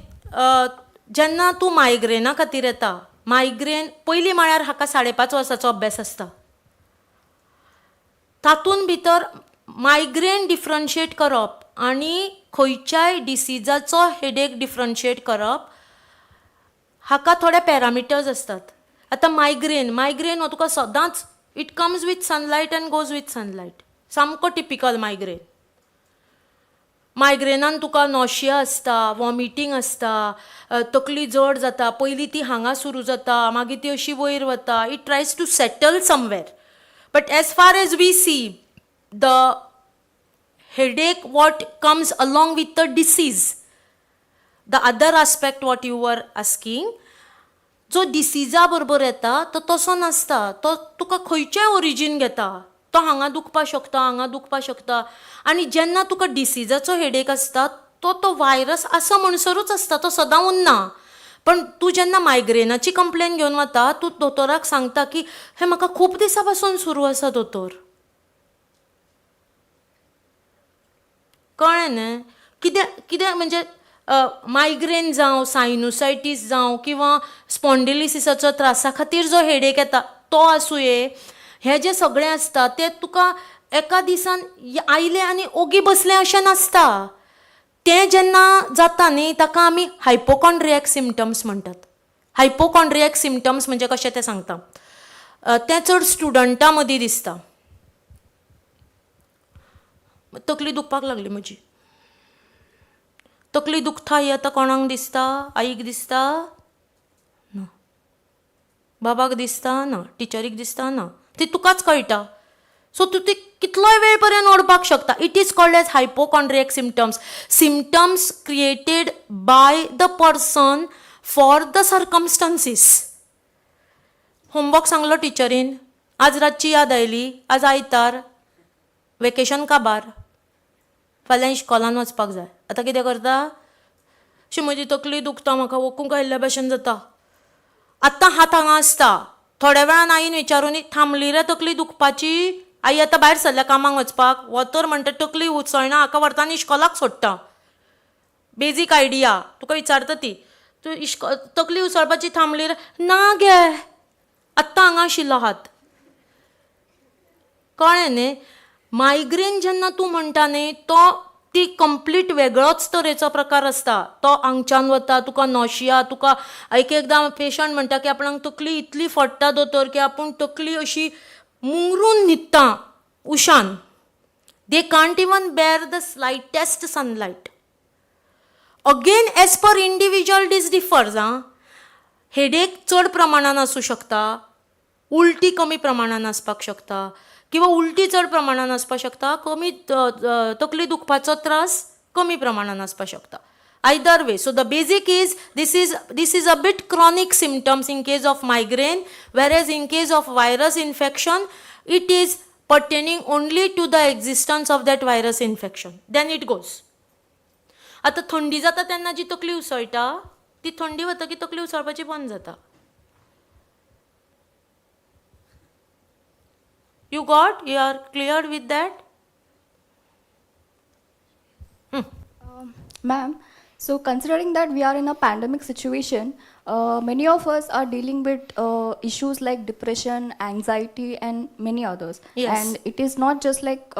Speaker 6: जेन्ना तूं मायग्रेना खातीर येता मायग्रेन पयलीं म्हळ्यार हाका 5.5 वर्साचो अभ्यास आसता तातूंत भितर मायग्रेन डिफरन्शिएट करप आनी खंयच्याय डिसिजाचो हेडेक डिफरन्शिएट करप हाका थोडे पॅरामिटर्स असतात आतां मायग्रेन हो तुका सदांच it comes with Sunlight and goes with Sunlight सामको टिपिकल मायग्रेनान तुका नॉशिया आसता वॉमिटींग आसता तकली जड जाता पयलीं ती हांगा सुरू जाता मागीर ती अशी वयर वता it tries to settle somewhere but as far as we see the headache what comes along with the disease the other aspect what you were asking जो डिसिजा बरोबर येता तो तसो नासता तो तुका खंयचेय ओरिजीन घेता तो हांगा दुखपाक शकता आनी जेन्ना तुका डिसिजाचो हेडेक आसता तो व्हायरस आसा म्हणसरूच आसता तो सदां उरना पण तूं जेन्ना मायग्रेनाची कंप्लेन घेवन वता तूं दोतोराक सांगता की हें म्हाका खूब दिसां पासून सुरू आसा दोतोर कळ्ळें न्ही कितें म्हणजे मायग्रेन जावं सायनुसायटीस जावं किंवा स्पॉन्डिलिसिसाचो त्रासा खातीर जो हेडेक येता तो आसूये हे जे सगळें आसता तें तुका एका दिसान आयले आनी ओगी बसलें अशें नासता तें जेन्ना जाता न्ही ताका आमी हायपोकॉन्ड्रियाक सिम्टम्स म्हणटात हायपोकॉन्ड्रियाक सिम्टम्स म्हणजे कशें तें सांगता तें चड स्टुडंटां मदीं दिसता तकली दुखपाक लागली म्हजी तकली दुखता ही आतां कोणाक दिसता आईक दिसता ना बाबाक दिसता ना टिचरीक दिसता ना ती तुकाच कळटा सो तूं ती कितलोय वेळ पर्यंत ओडपाक शकता it is called as hypochondriac symptoms created by the person for the circumstances homework सांगलो टिचरीन आज रातची याद आयली आज आयतार वेकेशन काबार फाल्यां इश्कॉलान वचपाक जाय आतां कितें करता अशी म्हजी तकली दुखता म्हाका वकूंक आयिल्ल्या भशेन जाता आतां हात हांगा आसता थोड्या वेळान आईन विचारून थांबली रे तकली दुखपाची आई आतां भायर सरल्या कामाक वचपाक वो तर म्हणटा तकली उचलना हाका व्हरता इश्कॉलाक सोडटा बेजीक आयडिया तुका विचारता ती तूं तकली उसळपाची थांबली रे ना गे आत्तां हांगा आशिल्लो हात कळ्ळें न्ही मायग्रेन जेन्ना तूं म्हणटा न्ही तो ती कंप्लीट वेगळोच तरेचो प्रकार आसता तो हांगच्यान वता तुका नॉशिया तुका एकदां पेशंट म्हणटा की आपणाक तकली इतली फडटा दोतोर की आपूण तकली अशी मुंगरून न्हिदता उशान they can't even bear the slightest sunlight again as per individual this differs headache चड प्रमाणान आसूं शकता उलटी कमी प्रमाणान आसपाक शकता किंवा उलटी चड प्रमाणान आसपाक शकता कमी तकली दुखपाचो त्रास कमी प्रमाणान आसपाक शकता either way so the basic is this is a bit chronic symptoms in case of migraine whereas in case of virus infection it is pertaining only to the existence of that virus infection then it goes आता थंडी जाता तेन्ना जी तकली उसळटा ती थंडी वता की तकली उसळपाची बंद जाता you are clear with that
Speaker 8: Ma'am, so considering that we are in a pandemic situation, many of us are dealing with issues like depression, anxiety, and many others.
Speaker 6: Yes.
Speaker 8: And it is not just like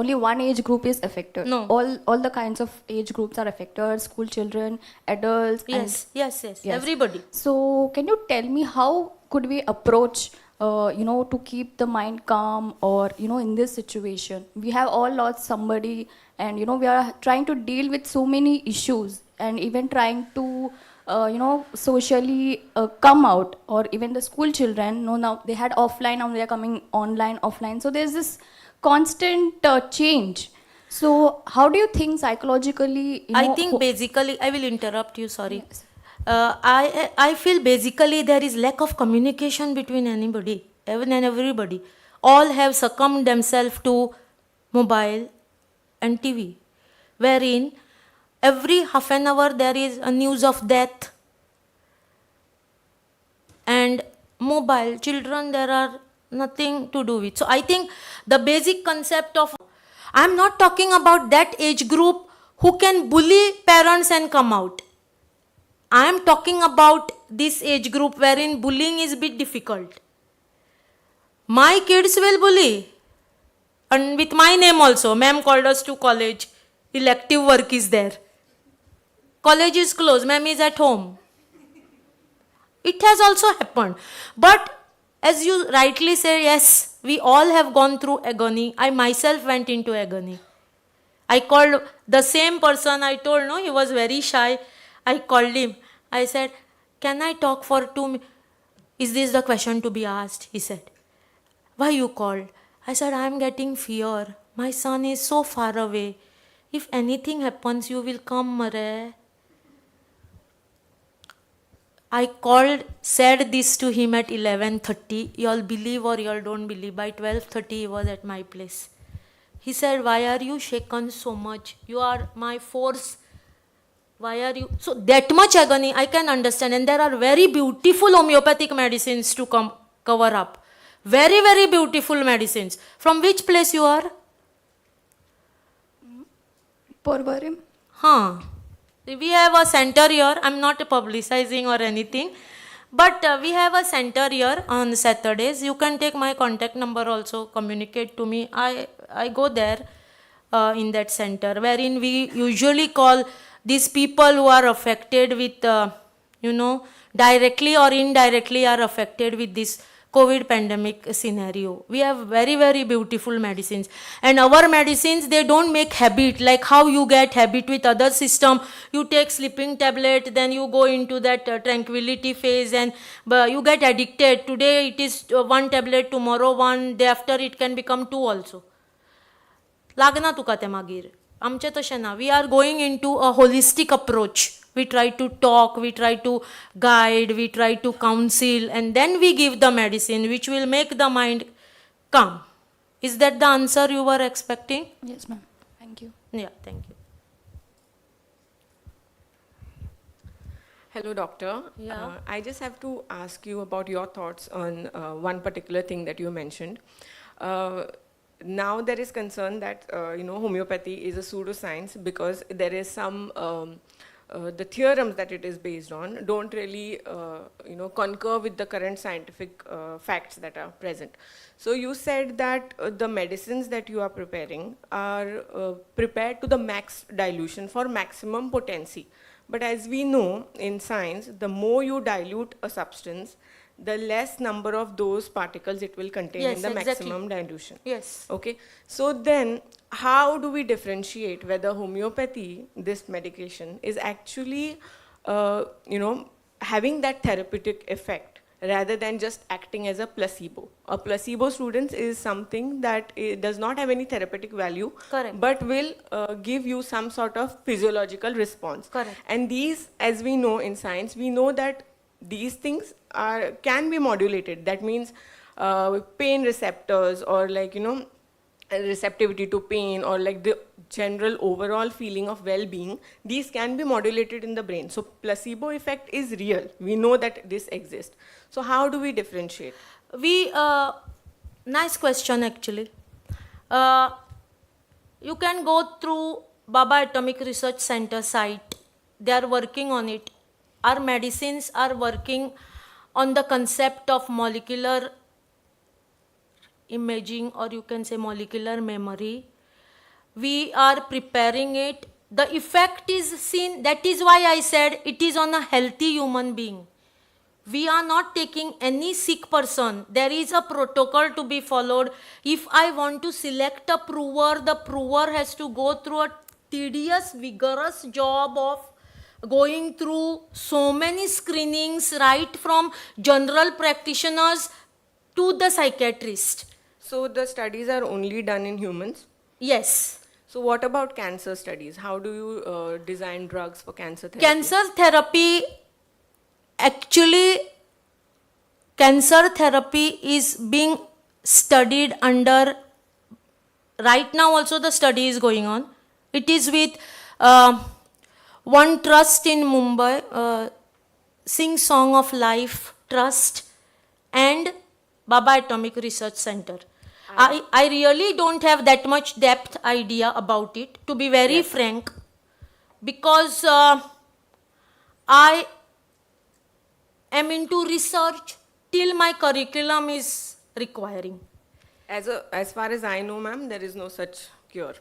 Speaker 8: only one age group is affected.
Speaker 6: No.
Speaker 8: All the kinds of age groups are affected, school children, adults.
Speaker 6: Yes, yes,
Speaker 8: Yes.
Speaker 6: everybody.
Speaker 8: So can you tell me how could we approach, to keep the mind calm, or, in this situation? We have all lost somebody, and, we are trying to deal with so many issues, and even trying to, socially come out, or even the school children, now they had offline, now they are coming online, offline. So there's this constant change. So how do you think psychologically,
Speaker 6: I think basically, I will interrupt you, sorry. I feel basically there is lack of communication between anybody, even and everybody. All have succumbed themselves to mobile and TV, wherein every half an hour there is a news of death. And mobile, children, there are nothing to do with. So I think the basic concept of, I'm not talking about that age group who can bully parents and come out. I am talking about this age group wherein bullying is a bit difficult. My kids will bully. And with my name also. Ma'am called us to college. Elective work is there. College is closed. Ma'am is at home. It has also happened. But as you rightly say, yes, we all have gone through agony. I myself went into agony. I called the same person I told, no, he was very shy. I called him. I said, can I talk for 2 minutes? Is this the question to be asked? He said, why you called? I said, I am getting fear. My son is so far away. If anything happens, you will come, Mare. I called, said this to him at 11:30. You all believe or you all don't believe. By 12:30, he was at my place. He said, why are you shaken so much? You are my force. Why are you? So that much agony, I can understand. And there are very beautiful homeopathic medicines to cover up. Very, very beautiful medicines. From which place you are?
Speaker 8: Porvarim.
Speaker 6: Huh. We have a center here. I'm not publicizing or anything. But we have a center here on Saturdays. You can take my contact number also, communicate to me. I go there in that center, wherein we usually call these people who are affected with, directly or indirectly are affected with this COVID pandemic scenario. We have very, very beautiful medicines. And our medicines, they don't make habit, like how you get habit with other system. You take sleeping tablet, then you go into that tranquility phase, and you get addicted. Today it is 1 tablet, tomorrow 1, day after it can become 2 also. Lagna tuka te magir. Amche तशें ना. We are going into a holistic approach. We try to talk, we try to guide, we try to counsel, and then we give the medicine which will make the mind calm. Is that the answer you were expecting?
Speaker 8: Yes, ma'am. Thank you.
Speaker 6: Yeah, thank you.
Speaker 9: Hello, doctor.
Speaker 6: Yeah.
Speaker 9: I just have to ask you about your thoughts on one particular thing that you mentioned. Now there is concern that homeopathy is a pseudoscience because there is some the theorems that it is based on don't really concur with the current scientific facts that are present. So you said that the medicines that you are preparing are prepared to the max dilution for maximum potency. But as we know in science, the more you dilute a substance, the less number of those particles it will contain in the maximum dilution.
Speaker 6: Yes.
Speaker 9: Okay. So then, how do we differentiate whether homeopathy, this medication, is actually, having that therapeutic effect rather than just acting as a placebo? A placebo, students, is something that does not have any therapeutic value,
Speaker 6: Correct.
Speaker 9: but will give you some sort of physiological response.
Speaker 6: Correct.
Speaker 9: And these, as we know in science, we know that these things can be modulated. That means pain receptors, or receptivity to pain, or like the general overall feeling of well-being, these can be modulated in the brain. So placebo effect is real. We know that this exists. So how do we differentiate?
Speaker 6: Nice question actually. You can go through Baba Atomic Research Center site. They are working on it. Our medicines are working on the concept of molecular imaging, or you can say molecular memory. We are preparing it. The effect is seen. That is why I said it is on a healthy human being. We are not taking any sick person. There is a protocol to be followed. If I want to select a prover, the prover has to go through a tedious, vigorous job of going through so many screenings, right from general practitioners to the psychiatrist.
Speaker 9: So the studies are only done in humans?
Speaker 6: Yes.
Speaker 9: So what about cancer studies? How do you design drugs for cancer therapy?
Speaker 6: Cancer therapy, actually, cancer therapy is being studied under, right now also the study is going on. It is with one trust in Mumbai, Sing Song of Life Trust and Baba Atomic Research Center. I really don't have that much depth idea about it, to be very frank, because I am into research till my curriculum is requiring.
Speaker 9: As far as I know, ma'am, there is no such cure.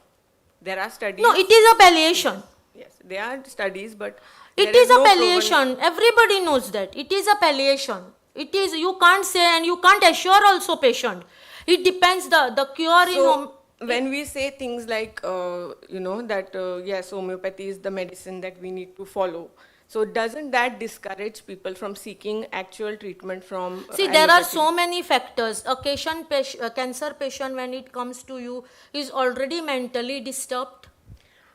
Speaker 9: There are studies.
Speaker 6: No, it is a palliation.
Speaker 9: Yes, there are studies, but
Speaker 6: It
Speaker 9: there
Speaker 6: is a
Speaker 9: no proven-
Speaker 6: palliation. Everybody knows that. It is a palliation. It is, you can't say, and you can't assure also patient. It depends, the cure
Speaker 9: So when we say things like, that yes, homeopathy is the medicine that we need to follow. So doesn't that discourage people from seeking actual treatment from
Speaker 6: see, there are
Speaker 9: allopathy?
Speaker 6: so many factors. A cancer patient, when it comes to you, is already mentally disturbed.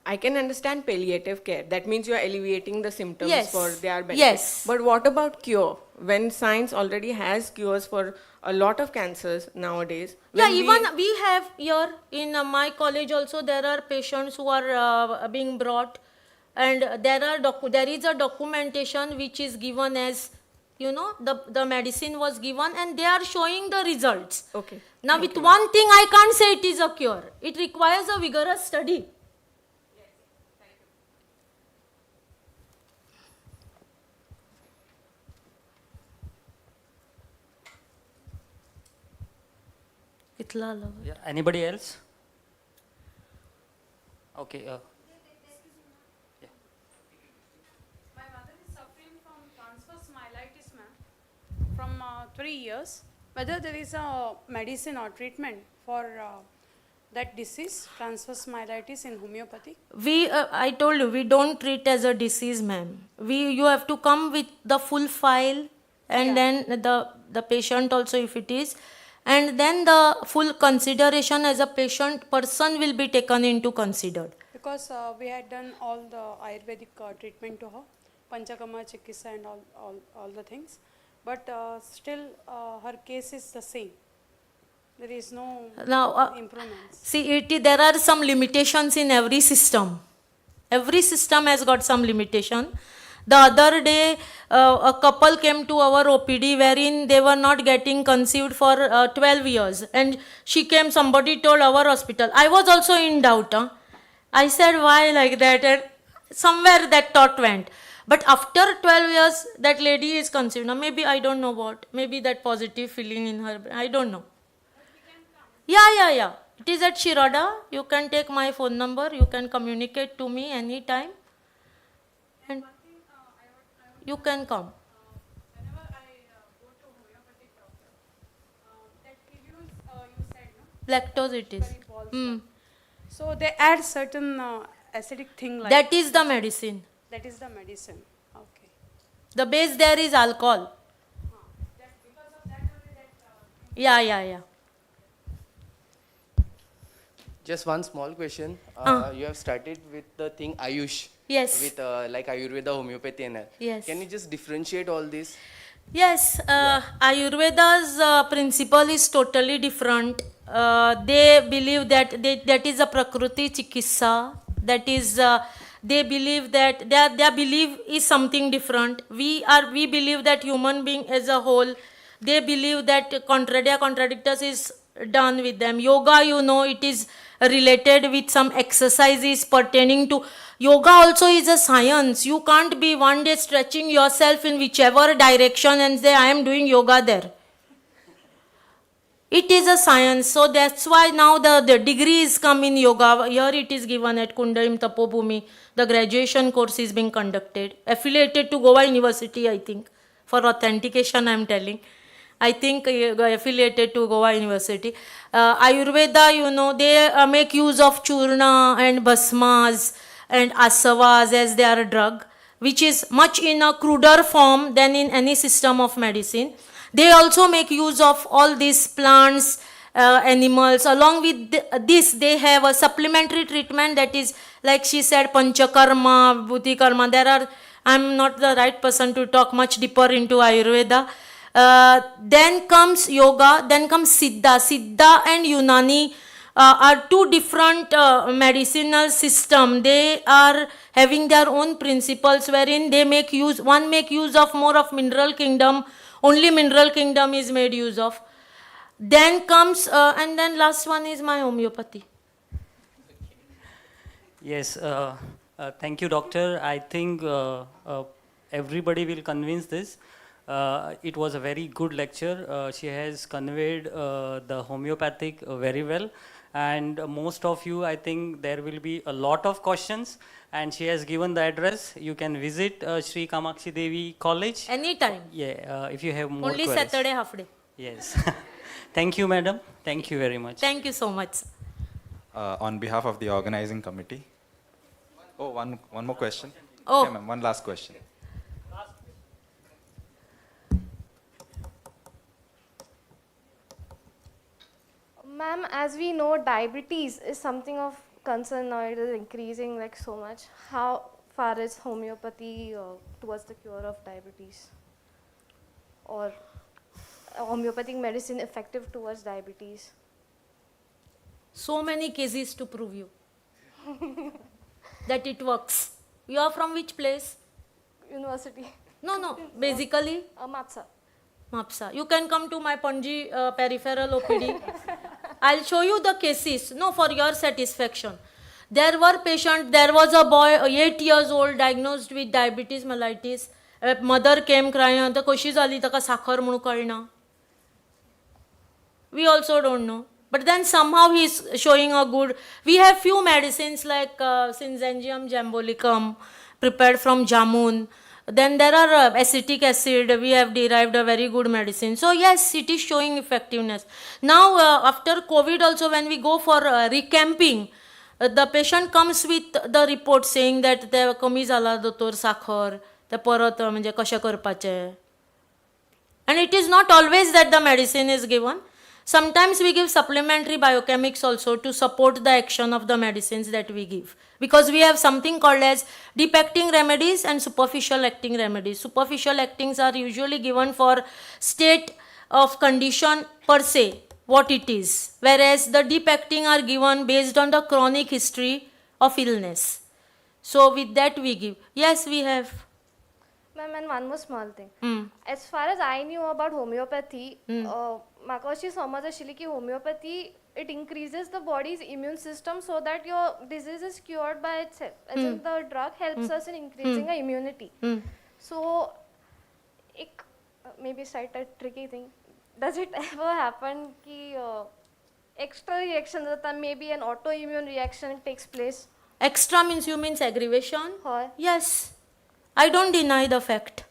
Speaker 9: I can understand palliative care. That means you are alleviating the symptoms
Speaker 6: Yes.
Speaker 9: for their benefit.
Speaker 6: Yes.
Speaker 9: But what about cure? When science already has cures for a lot of cancers nowadays.
Speaker 6: Yeah,
Speaker 9: when
Speaker 6: even we have here in my college also, there are patients who are being brought, and there is a documentation which is given as, the medicine was given and they are showing the results.
Speaker 9: Okay.
Speaker 6: Now with one thing I can't say it is a cure. It requires a vigorous study.
Speaker 2: Yeah, anybody else? Okay.
Speaker 10: My mother is suffering from transverse myelitis, ma'am, from 3 years. Whether there is a medicine or treatment for that disease, transverse myelitis, in homeopathy?
Speaker 6: I told you, we don't treat as a disease, ma'am. You have to come with the full file, and then the patient also, if it is, and then the full consideration as a person will be taken into considered.
Speaker 10: Because we had done all the Ayurvedic treatment to her, Panchakama, Chikitsa and all the things. But still her case is the same. There is no
Speaker 6: Now,
Speaker 10: improvements.
Speaker 6: see, there are some limitations in every system. Every system has got some limitation. The other day, a couple came to our OPD wherein they were not getting conceived for 12 years. And she came, somebody told our hospital. I was also in doubt. I said, why like that? And somewhere that thought went. But after 12 years, that lady is conceived. Now, maybe I don't know what. Maybe that positive feeling in her. I don't know. Yeah. It is at Shiroda. You can take my phone number. You can communicate to me anytime. And you can come.
Speaker 10: Whenever I go to homeopathic doctor, that reviews you said, no?
Speaker 6: Lactose it is.
Speaker 10: Very balls. So they add certain acidic thing like
Speaker 6: That is the medicine.
Speaker 10: that is the medicine. Okay.
Speaker 6: The base there is alcohol.
Speaker 10: That because of that only that.
Speaker 6: Yeah.
Speaker 11: Just one small question. You have started with the thing Ayush.
Speaker 6: Yes.
Speaker 11: With like Ayurveda, homeopathy and all.
Speaker 6: Yes.
Speaker 11: Can you just differentiate all this?
Speaker 6: Yes, Ayurveda's principle is totally different. They believe that that is a Prakriti Chikitsa. That is, they believe that their belief is something different. We believe that human being as a whole. They believe that contradia contradictus is done with them. Yoga, it is related with some exercises pertaining to yoga. Also is a science. You can't be one day stretching yourself in whichever direction and say I am doing yoga there. It is a science, so that's why now the degrees come in yoga. Here it is given at Kundalim Tapobhumi. The graduation course is being conducted, affiliated to Goa University, I think. For authentication, I'm telling. I think affiliated to Goa University. Ayurveda, you know, they make use of churna and bhasmas and asavas as their drug, which is much in a cruder form than in any system of medicine. They also make use of all these plants, animals. Along with this, they have a supplementary treatment that is, like she said, panchakarma, buddhi karma. I'm not the right person to talk much deeper into Ayurveda. Then comes yoga, then comes Siddha. Siddha and Unani are two different medicinal systems. They are having their own principles wherein they make use of more of mineral kingdom. Only mineral kingdom is made use of. Then comes, and then last one is my homeopathy.
Speaker 2: Yes, thank you, doctor. I think everybody will convince this. It was a very good lecture. She has conveyed the homeopathic very well. And most of you, I think there will be a lot of questions. And she has given the address. You can visit Sri Kamakshi Devi College.
Speaker 6: Anytime.
Speaker 2: Yeah, if you have more
Speaker 6: Only
Speaker 2: queries.
Speaker 6: Saturday half day.
Speaker 2: Yes. Thank you, madam. Thank you very much.
Speaker 6: Thank you so much.
Speaker 1: On behalf of the organizing committee. Oh, one more question.
Speaker 6: Oh.
Speaker 1: Okay, ma'am, one last question.
Speaker 12: Ma'am, as we know, diabetes is something of concern now. It is increasing like so much. How far is homeopathy towards the cure of diabetes? Or homeopathic medicine effective towards diabetes?
Speaker 6: So many cases to prove you that it works. You are from which place?
Speaker 12: University.
Speaker 6: No, basically
Speaker 12: Mapsa.
Speaker 6: Mapsa. You can come to my Panji peripheral OPD. I'll show you the cases. No, for your satisfaction. There was a boy, 8 years old, diagnosed with diabetes mellitus. A mother came crying, "The कशी झाली ताका साखर म्हणून कळना." We also don't know. But then somehow he's showing a good. We have few medicines like Synzengium jambolicum, prepared from jamun. Then there are acetic acid. We have derived a very good medicine. So yes, it is showing effectiveness. Now after COVID also, when we go for recamping, the patient comes with the report saying that ते कमी झाला दोतोर साखर, ते परत म्हणजे कशें करपाचें. And it is not always that the medicine is given. Sometimes we give supplementary biochemics also to support the action of the medicines that we give. Because we have something called as deep acting remedies and superficial acting remedies. Superficial actings are usually given for state of condition per se, what it is. Whereas the deep acting are given based on the chronic history of illness. So with that we give. Yes, we have.
Speaker 12: Ma'am, and one more small thing. As far as I knew about homeopathy, म्हाका अशी समज आशिल्ली की homeopathy, it increases the body's immune system so that your disease is cured by itself. As in the drug helps us in increasing our immunity. So, maybe slight a tricky thing. Does it ever happen ki extra reactions होता, maybe an autoimmune reaction takes place?
Speaker 6: Extra means you means aggravation?
Speaker 12: Hoy.
Speaker 6: Yes. I don't deny the fact.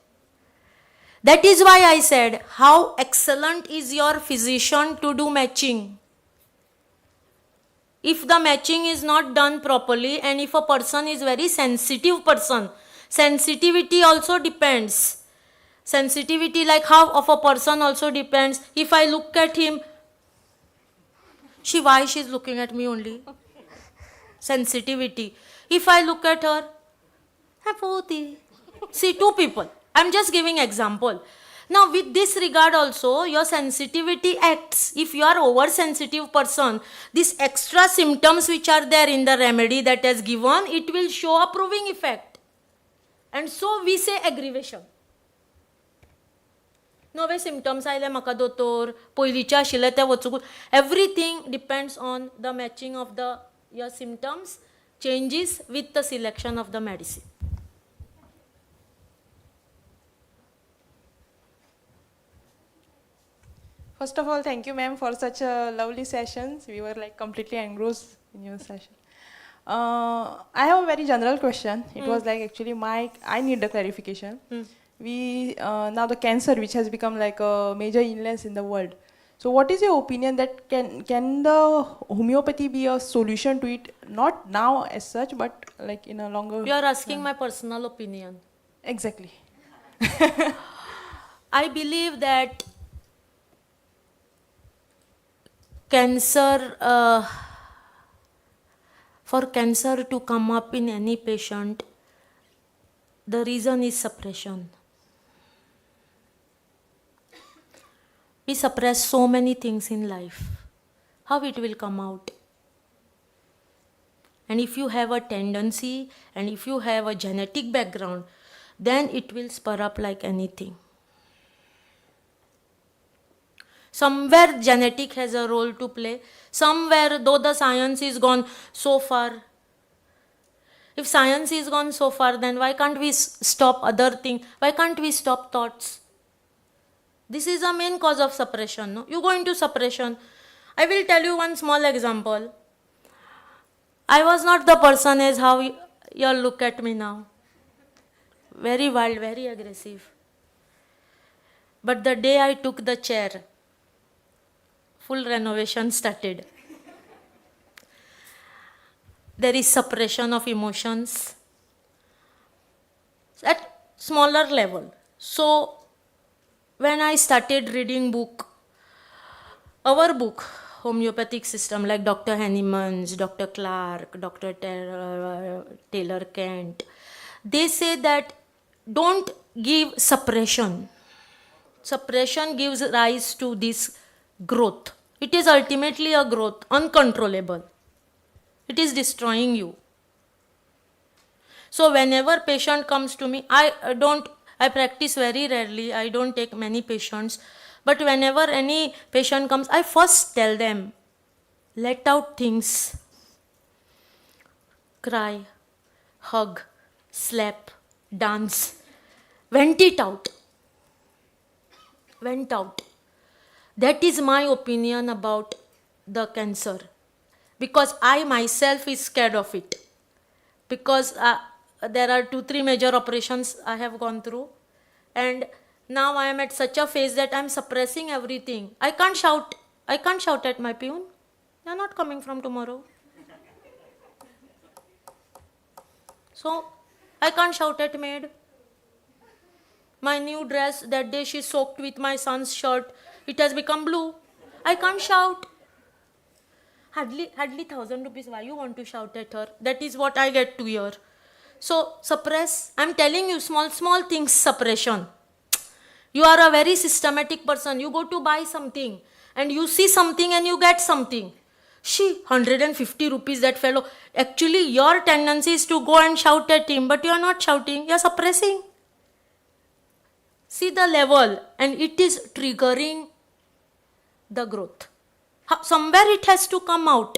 Speaker 6: That is why I said, how excellent is your physician to do matching. If the matching is not done properly, and if a person is very sensitive person, sensitivity also depends. Sensitivity like how of a person also depends. If I look at him, why she's looking at me only? Sensitivity. If I look at her, see, two people. I'm just giving example. Now with this regard also, your sensitivity acts. If you are oversensitive person, these extra symptoms which are there in the remedy that is given, it will show a proving effect. And so we say aggravation. Nove symptoms आयले म्हाका दोतोर, पयलींचे आशिल्ले ते वचून. Everything depends on the matching of your symptoms changes with the selection of the medicine.
Speaker 9: First of all, thank you, ma'am, for such a lovely sessions. We were like completely engrossed in your session. I have a very general question. It was like actually I need the clarification. We now the cancer, which has become like a major illness in the world. So, what is your opinion that can the homeopathy be a solution to it? Not now as such, but like in a longer.
Speaker 6: You are asking my personal opinion.
Speaker 9: Exactly.
Speaker 6: I believe that cancer, for cancer to come up in any patient, the reason is suppression. We suppress so many things in life. How it will come out? And if you have a tendency and if you have a genetic background, then it will spur up like anything. Somewhere genetic has a role to play. Somewhere, though the science is gone so far. If science is gone so far, then why can't we stop other things? Why can't we stop thoughts? This is the main cause of suppression. No? You go into suppression. I will tell you one small example. I was not the person as how you all look at me now. Very wild, very aggressive. But the day I took the chair, full renovation started. There is suppression of emotions at smaller level. So, when I started reading our book, homeopathic system like Dr. Henneman's, Dr. Clark, Dr. Taylor Kent, they say that don't give suppression. Suppression gives rise to this growth. It is ultimately a growth, uncontrollable. It is destroying you. So whenever patient comes to me, I practice very rarely, I don't take many patients, but whenever any patient comes, I first tell them, let out things. Cry, hug, slap, dance, vent it out. Went out. That is my opinion about the cancer. Because I myself is scared of it. Because there are 2-3 major operations I have gone through. And now I am at such a phase that I am suppressing everything. I can't shout at my peon. They are not coming from tomorrow. So, I can't shout at maid. My new dress, that day she soaked with my son's shirt. It has become blue. I can't shout. Hardly 1,000 rupees. Why you want to shout at her? That is what I get to hear. So, suppress. I'm telling you, small things, suppression. You are a very systematic person. You go to buy something and you see something and you get something. 150 rupees, that fellow. Actually, your tendency is to go and shout at him, but you are not shouting. You are suppressing. See the level, and it is triggering the growth. Somewhere it has to come out.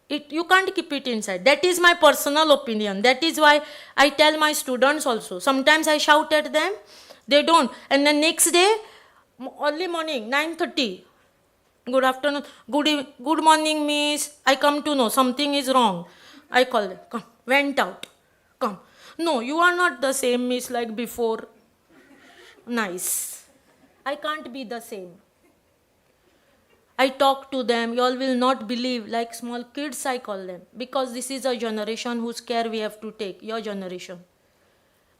Speaker 6: You can't keep it inside. That is my personal opinion. That is why I tell my students also. Sometimes I shout at them, they don't. And the next day, early morning, 9:30, good afternoon, good morning, miss. I come to know something is wrong. I call them, come, went out, come. No, you are not the same miss like before. Nice. I can't be the same. I talk to them, you all will not believe, like small kids I call them. Because this is a generation whose care we have to take, your generation.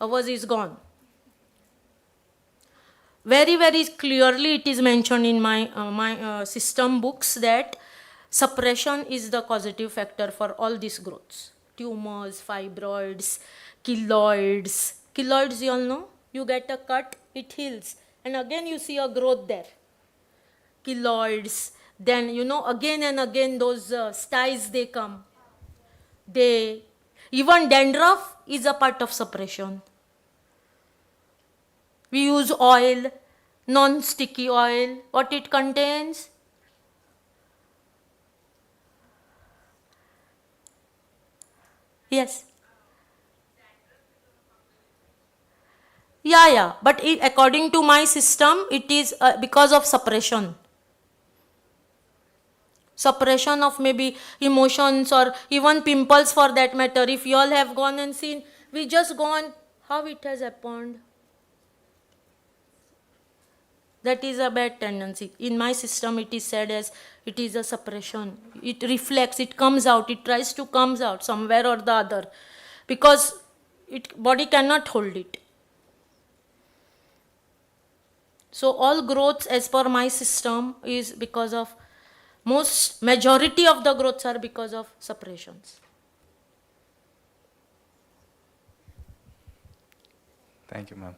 Speaker 6: Ours is gone. Very, very clearly it is mentioned in my system books that suppression is the causative factor for all these growths. Tumors, fibroids, keloids. Keloids, you all know? You get a cut, it heals. And again you see a growth there. Keloids. Then, again and again those styes, they come. Even dandruff is a part of suppression. We use oil, non-sticky oil. What it contains? Yes. Yeah. But according to my system, it is because of suppression. Suppression of maybe emotions or even pimples for that matter. If you all have gone and seen, we just gone, how it has happened. That is a bad tendency. In my system, it is said as it is a suppression. It reflects, it comes out, it tries to comes out somewhere or the other because body cannot hold it. So all growths as per my system is because of, majority of the growths are because of suppressions.
Speaker 1: Thank you, ma'am.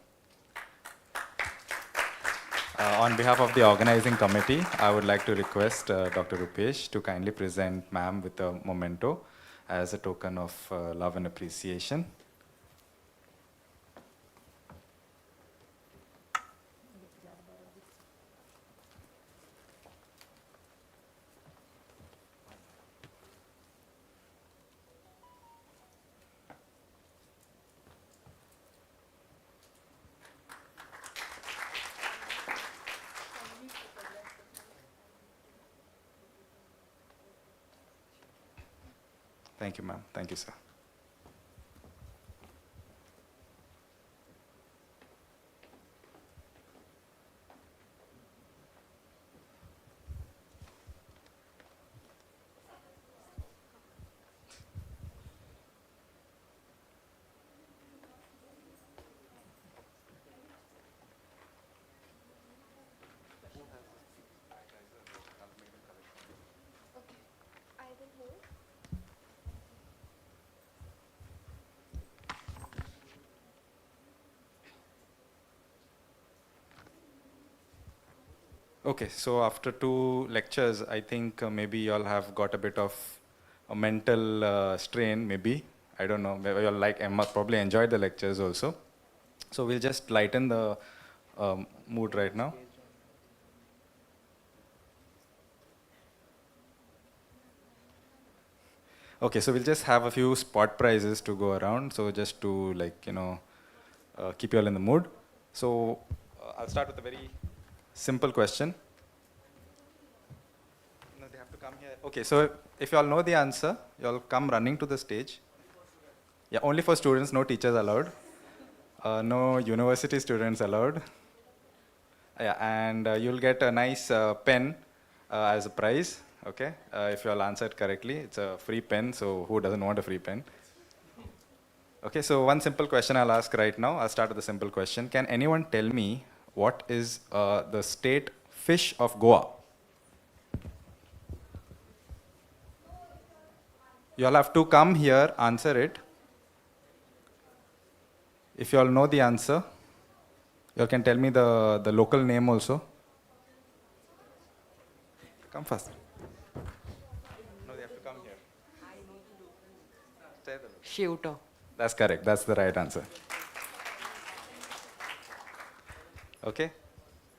Speaker 1: On behalf of the organizing committee, I would like to request Dr. Rupesh to kindly present ma'am with a memento as a token of love and appreciation. Thank you, ma'am. Thank you, sir. Okay, so after 2 lectures, I think maybe you all have got a bit of a mental strain, maybe. I don't know, maybe you all probably enjoyed the lectures also. So we'll just lighten the mood right now. Okay, so we'll just have a few spot prizes to go around. So just to keep you all in the mood. So I'll start with a very simple question. No, they have to come here. Okay, so if you all know the answer, you all come running to the stage. Yeah, only for students, no teachers allowed. No university students allowed. Yeah, and you'll get a nice pen as a prize. Okay, if you all answered correctly, it's a free pen. So who doesn't want a free pen? Okay, so one simple question I'll ask right now. I'll start with a simple question. Can anyone tell me what is the state fish of Goa? You all have to come here, answer it. If you all know the answer, you all can tell me the local name also. Come first. No, they have to come here.
Speaker 7: Shooter.
Speaker 1: That's correct. That's the right answer. Okay.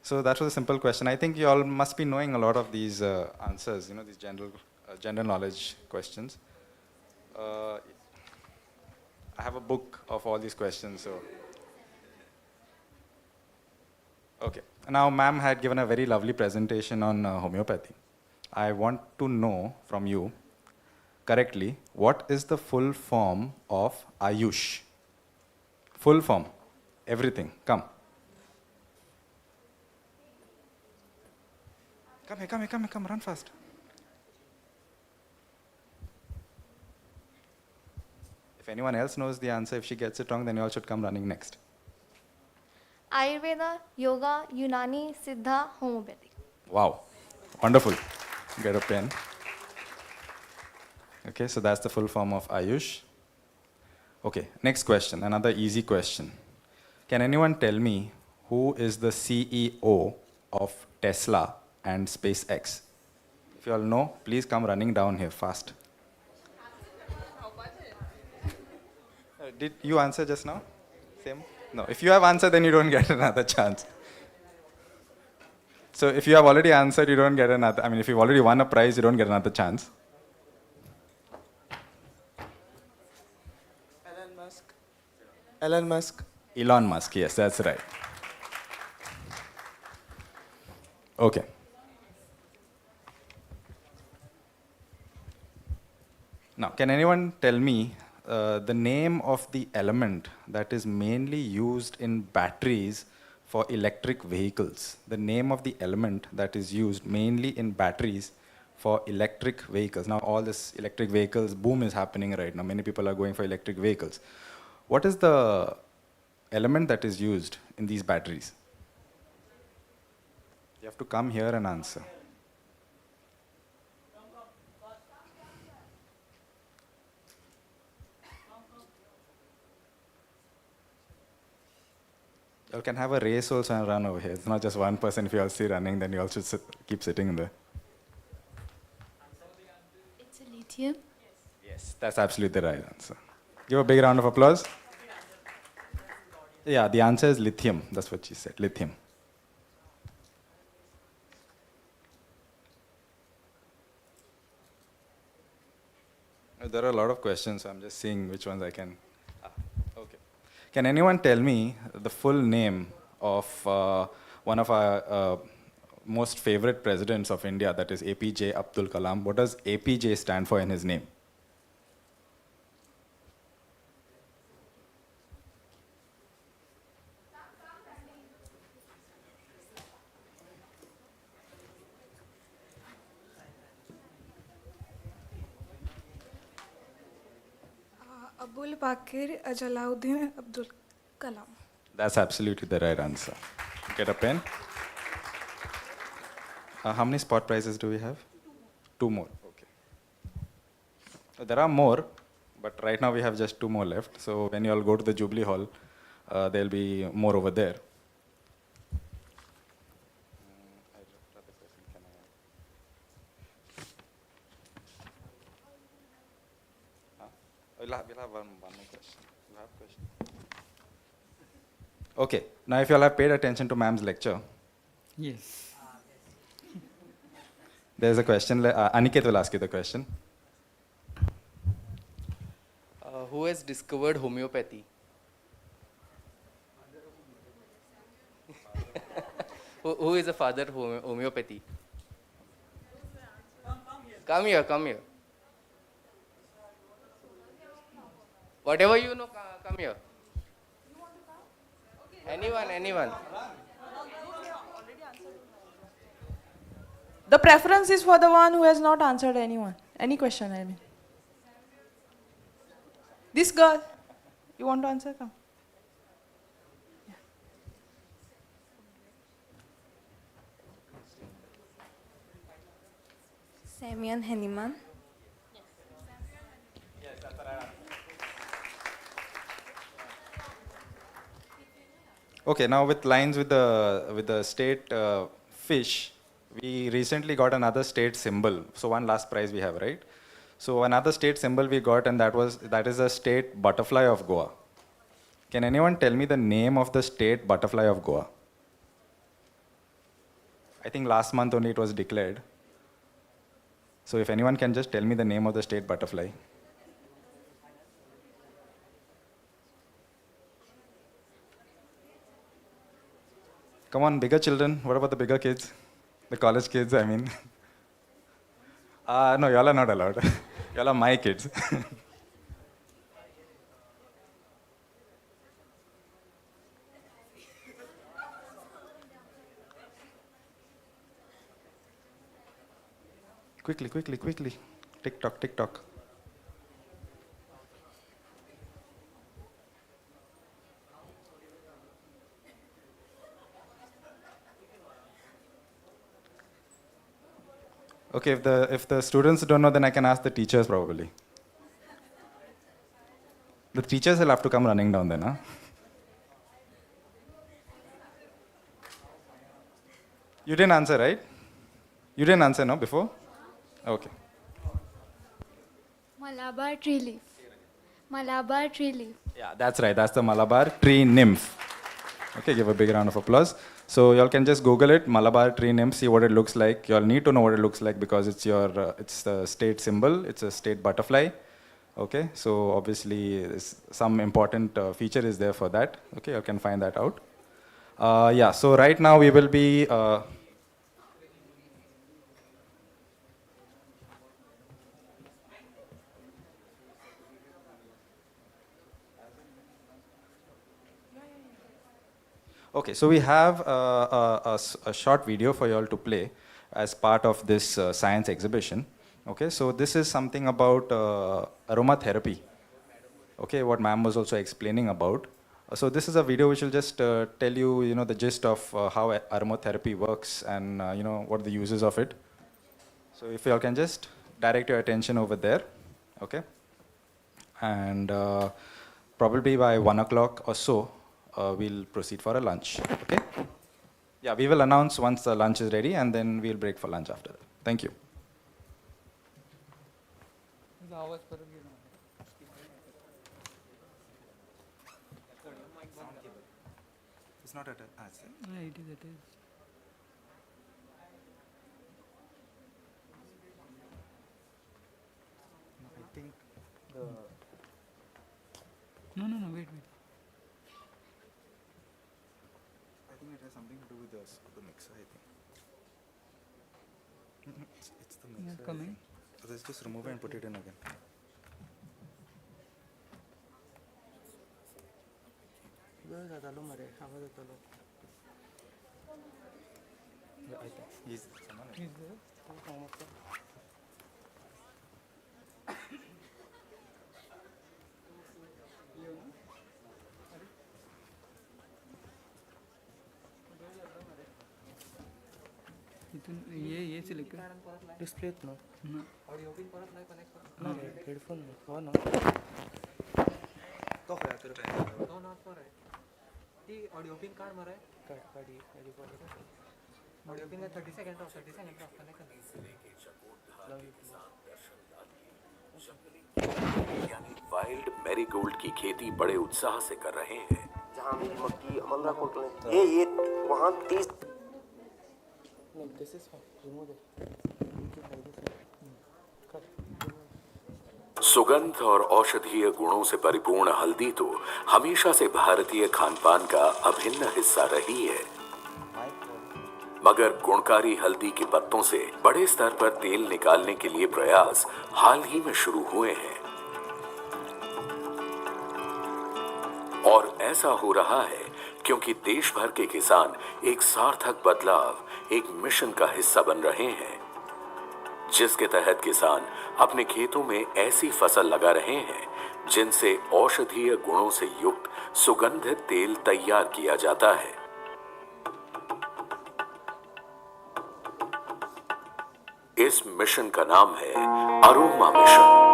Speaker 1: So that was a simple question. I think you all must be knowing a lot of these answers, these general knowledge questions. I have a book of all these questions, so. Okay. Now, ma'am had given a very lovely presentation on homeopathy. I want to know from you correctly, what is the full form of Ayush? Full form. Everything. Come. Come, run fast. If anyone else knows the answer, if she gets it wrong, then you all should come running next.
Speaker 12: Ayurveda, Yoga, Unani, Siddha, Homeopathy.
Speaker 1: Wow. Wonderful. Get a pen. Okay, so that's the full form of Ayush. Okay, next question, another easy question. Can anyone tell me who is the CEO of Tesla and SpaceX? If you all know, please come running down here fast. Did you answer just now? Same? No, if you have answered, then you don't get another chance. So if you have already answered, you don't get another, if you've already won a prize, you don't get another chance.
Speaker 13: Elon Musk,
Speaker 1: Elon Musk, yes, that's right. Okay. Now, can anyone tell me the name of the element that is mainly used in batteries for electric vehicles? The name of the element that is used mainly in batteries for electric vehicles. Now, all this electric vehicles boom is happening right now. Many people are going for electric vehicles. What is the element that is used in these batteries? You have to come here and answer. You can have a race also and run over here. It's not just one person. If you all see running, then you all should keep sitting there.
Speaker 8: It's a lithium.
Speaker 1: Yes, that's absolutely the right answer. Give a big round of applause. Yeah, the answer is lithium. That's what she said, lithium. There are a lot of questions, so I'm just seeing which ones I can. Okay. Can anyone tell me the full name of one of our most favorite presidents of India, that is APJ Abdul Kalam? What does APJ stand for in his name?
Speaker 13: Abul Bakir Jalauddin Abdul Kalam.
Speaker 1: That's absolutely the right answer. Get a pen. How many spot prizes do we have? Two more. Okay. There are more, but right now we have just two more left. So when you all go to the Jubilee Hall, there'll be more over there. We'll have one more question. You have question? Okay. Now, if you all have paid attention to ma'am's lecture,
Speaker 4: Yes.
Speaker 1: there's a question. Aniket will ask you the question.
Speaker 11: Who has discovered homeopathy? Who is the father of homeopathy? Come here, come here. Whatever you know, come here. Anyone.
Speaker 14: The preference is for the one who has not answered any question, I mean. This girl, you want to answer? Come.
Speaker 15: Samian Heniman.
Speaker 1: Okay, now with lines with the state fish, we recently got another state symbol. So one last prize we have, right? So another state symbol we got, and that is the state butterfly of Goa. Can anyone tell me the name of the state butterfly of Goa? I think last month only it was declared. So if anyone can just tell me the name of the state butterfly. Come on, bigger children. What about the bigger kids? The college kids, I mean. No, y'all are not allowed. Y'all are my kids. Quickly. Tick tock. Okay, if the students don't know, then I can ask the teachers probably. The teachers will have to come running down then, huh? You didn't answer, right? You didn't answer, no, before? Okay.
Speaker 8: Malabar tree leaf. Malabar tree leaf.
Speaker 1: Yeah, that's right. That's the Malabar tree nymph. Okay, give a big round of applause. So y'all can just Google it, Malabar tree nymph, see what it looks like. Y'all need to know what it looks like because it's the state symbol. It's a state butterfly. Okay, so obviously some important feature is there for that. Okay, you can find that out. Yeah, so right now we will be okay, so we have a short video for you all to play as part of this science exhibition. Okay, so this is something about aromatherapy. Okay, what ma'am was also explaining about. So this is a video which will just tell you, the gist of how aromatherapy works and, what are the uses of it. So if you all can just direct your attention over there, okay? And probably by 1 o'clock or so, we'll proceed for a lunch, okay? Yeah, we will announce once the lunch is ready and then we'll break for lunch after that. Thank you. It's not at
Speaker 4: Yeah, it is, it is.
Speaker 1: I think the...
Speaker 4: No, wait.
Speaker 1: I think it has something to do with the mixer, I think. It's the mixer.
Speaker 4: Yeah, coming.
Speaker 1: So let's just remove it and put it in again. Yeah, I think he's someone.
Speaker 4: Is there? ये से लेकर
Speaker 11: display ना
Speaker 4: audio pin परत नाही connect
Speaker 11: ना headphone हो ना
Speaker 1: तो काय तर
Speaker 4: दोन हात पर आहे ती ऑडियो पिन कार्ड मरे
Speaker 11: काढी
Speaker 4: ऑडियो पिन का 30 सेकंड ऑफ कनेक्ट
Speaker 15: यानी वाइल्ड मैरीगोल्ड की खेती बड़े उत्साह से कर रहे हैं।
Speaker 11: जहाँ मक्की मंगरा कोट ये वहाँ 30 this is fine. Remove it.
Speaker 15: सुगंध और औषधीय गुणों से परिपूर्ण हल्दी तो हमेशा से भारतीय खानपान का अभिन्न हिस्सा रही है, मगर गुणकारी हल्दी के पत्तों से बड़े स्तर पर तेल निकालने के लिए प्रयास हाल ही में शुरू हुए हैं। और ऐसा हो रहा है क्योंकि देश भर के किसान एक सार्थक बदलाव, एक मिशन का हिस्सा बन रहे हैं, जिसके तहत किसान अपने खेतों में ऐसी फसल लगा रहे हैं जिनसे औषधीय गुणों से युक्त सुगंधित तेल तैयार किया जाता है। इस मिशन का नाम है अरोमा मिशन।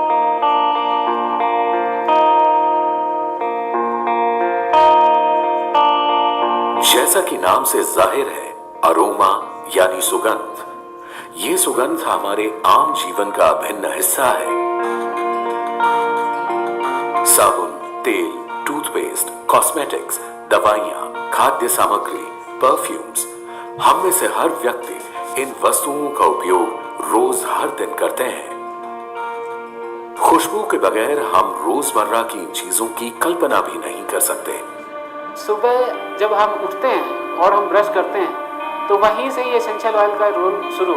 Speaker 15: जैसा कि नाम से जाहिर है, अरोमा यानी सुगंध। ये सुगंध हमारे आम जीवन का अभिन्न हिस्सा है। साबुन, तेल, टूथपेस्ट, कॉस्मेटिक्स, दवाइयाँ, खाद्य सामग्री, परफ्यूम्स, हम में से हर व्यक्ति इन वस्तुओं का उपयोग रोज हर दिन करते हैं। खुशबू के बगैर हम रोजमर्रा की इन चीजों की कल्पना भी नहीं कर सकते।
Speaker 16: सुबह जब हम उठते हैं और हम ब्रश करते हैं तो वहीं से ये एसेंशियल ऑयल का रोल शुरू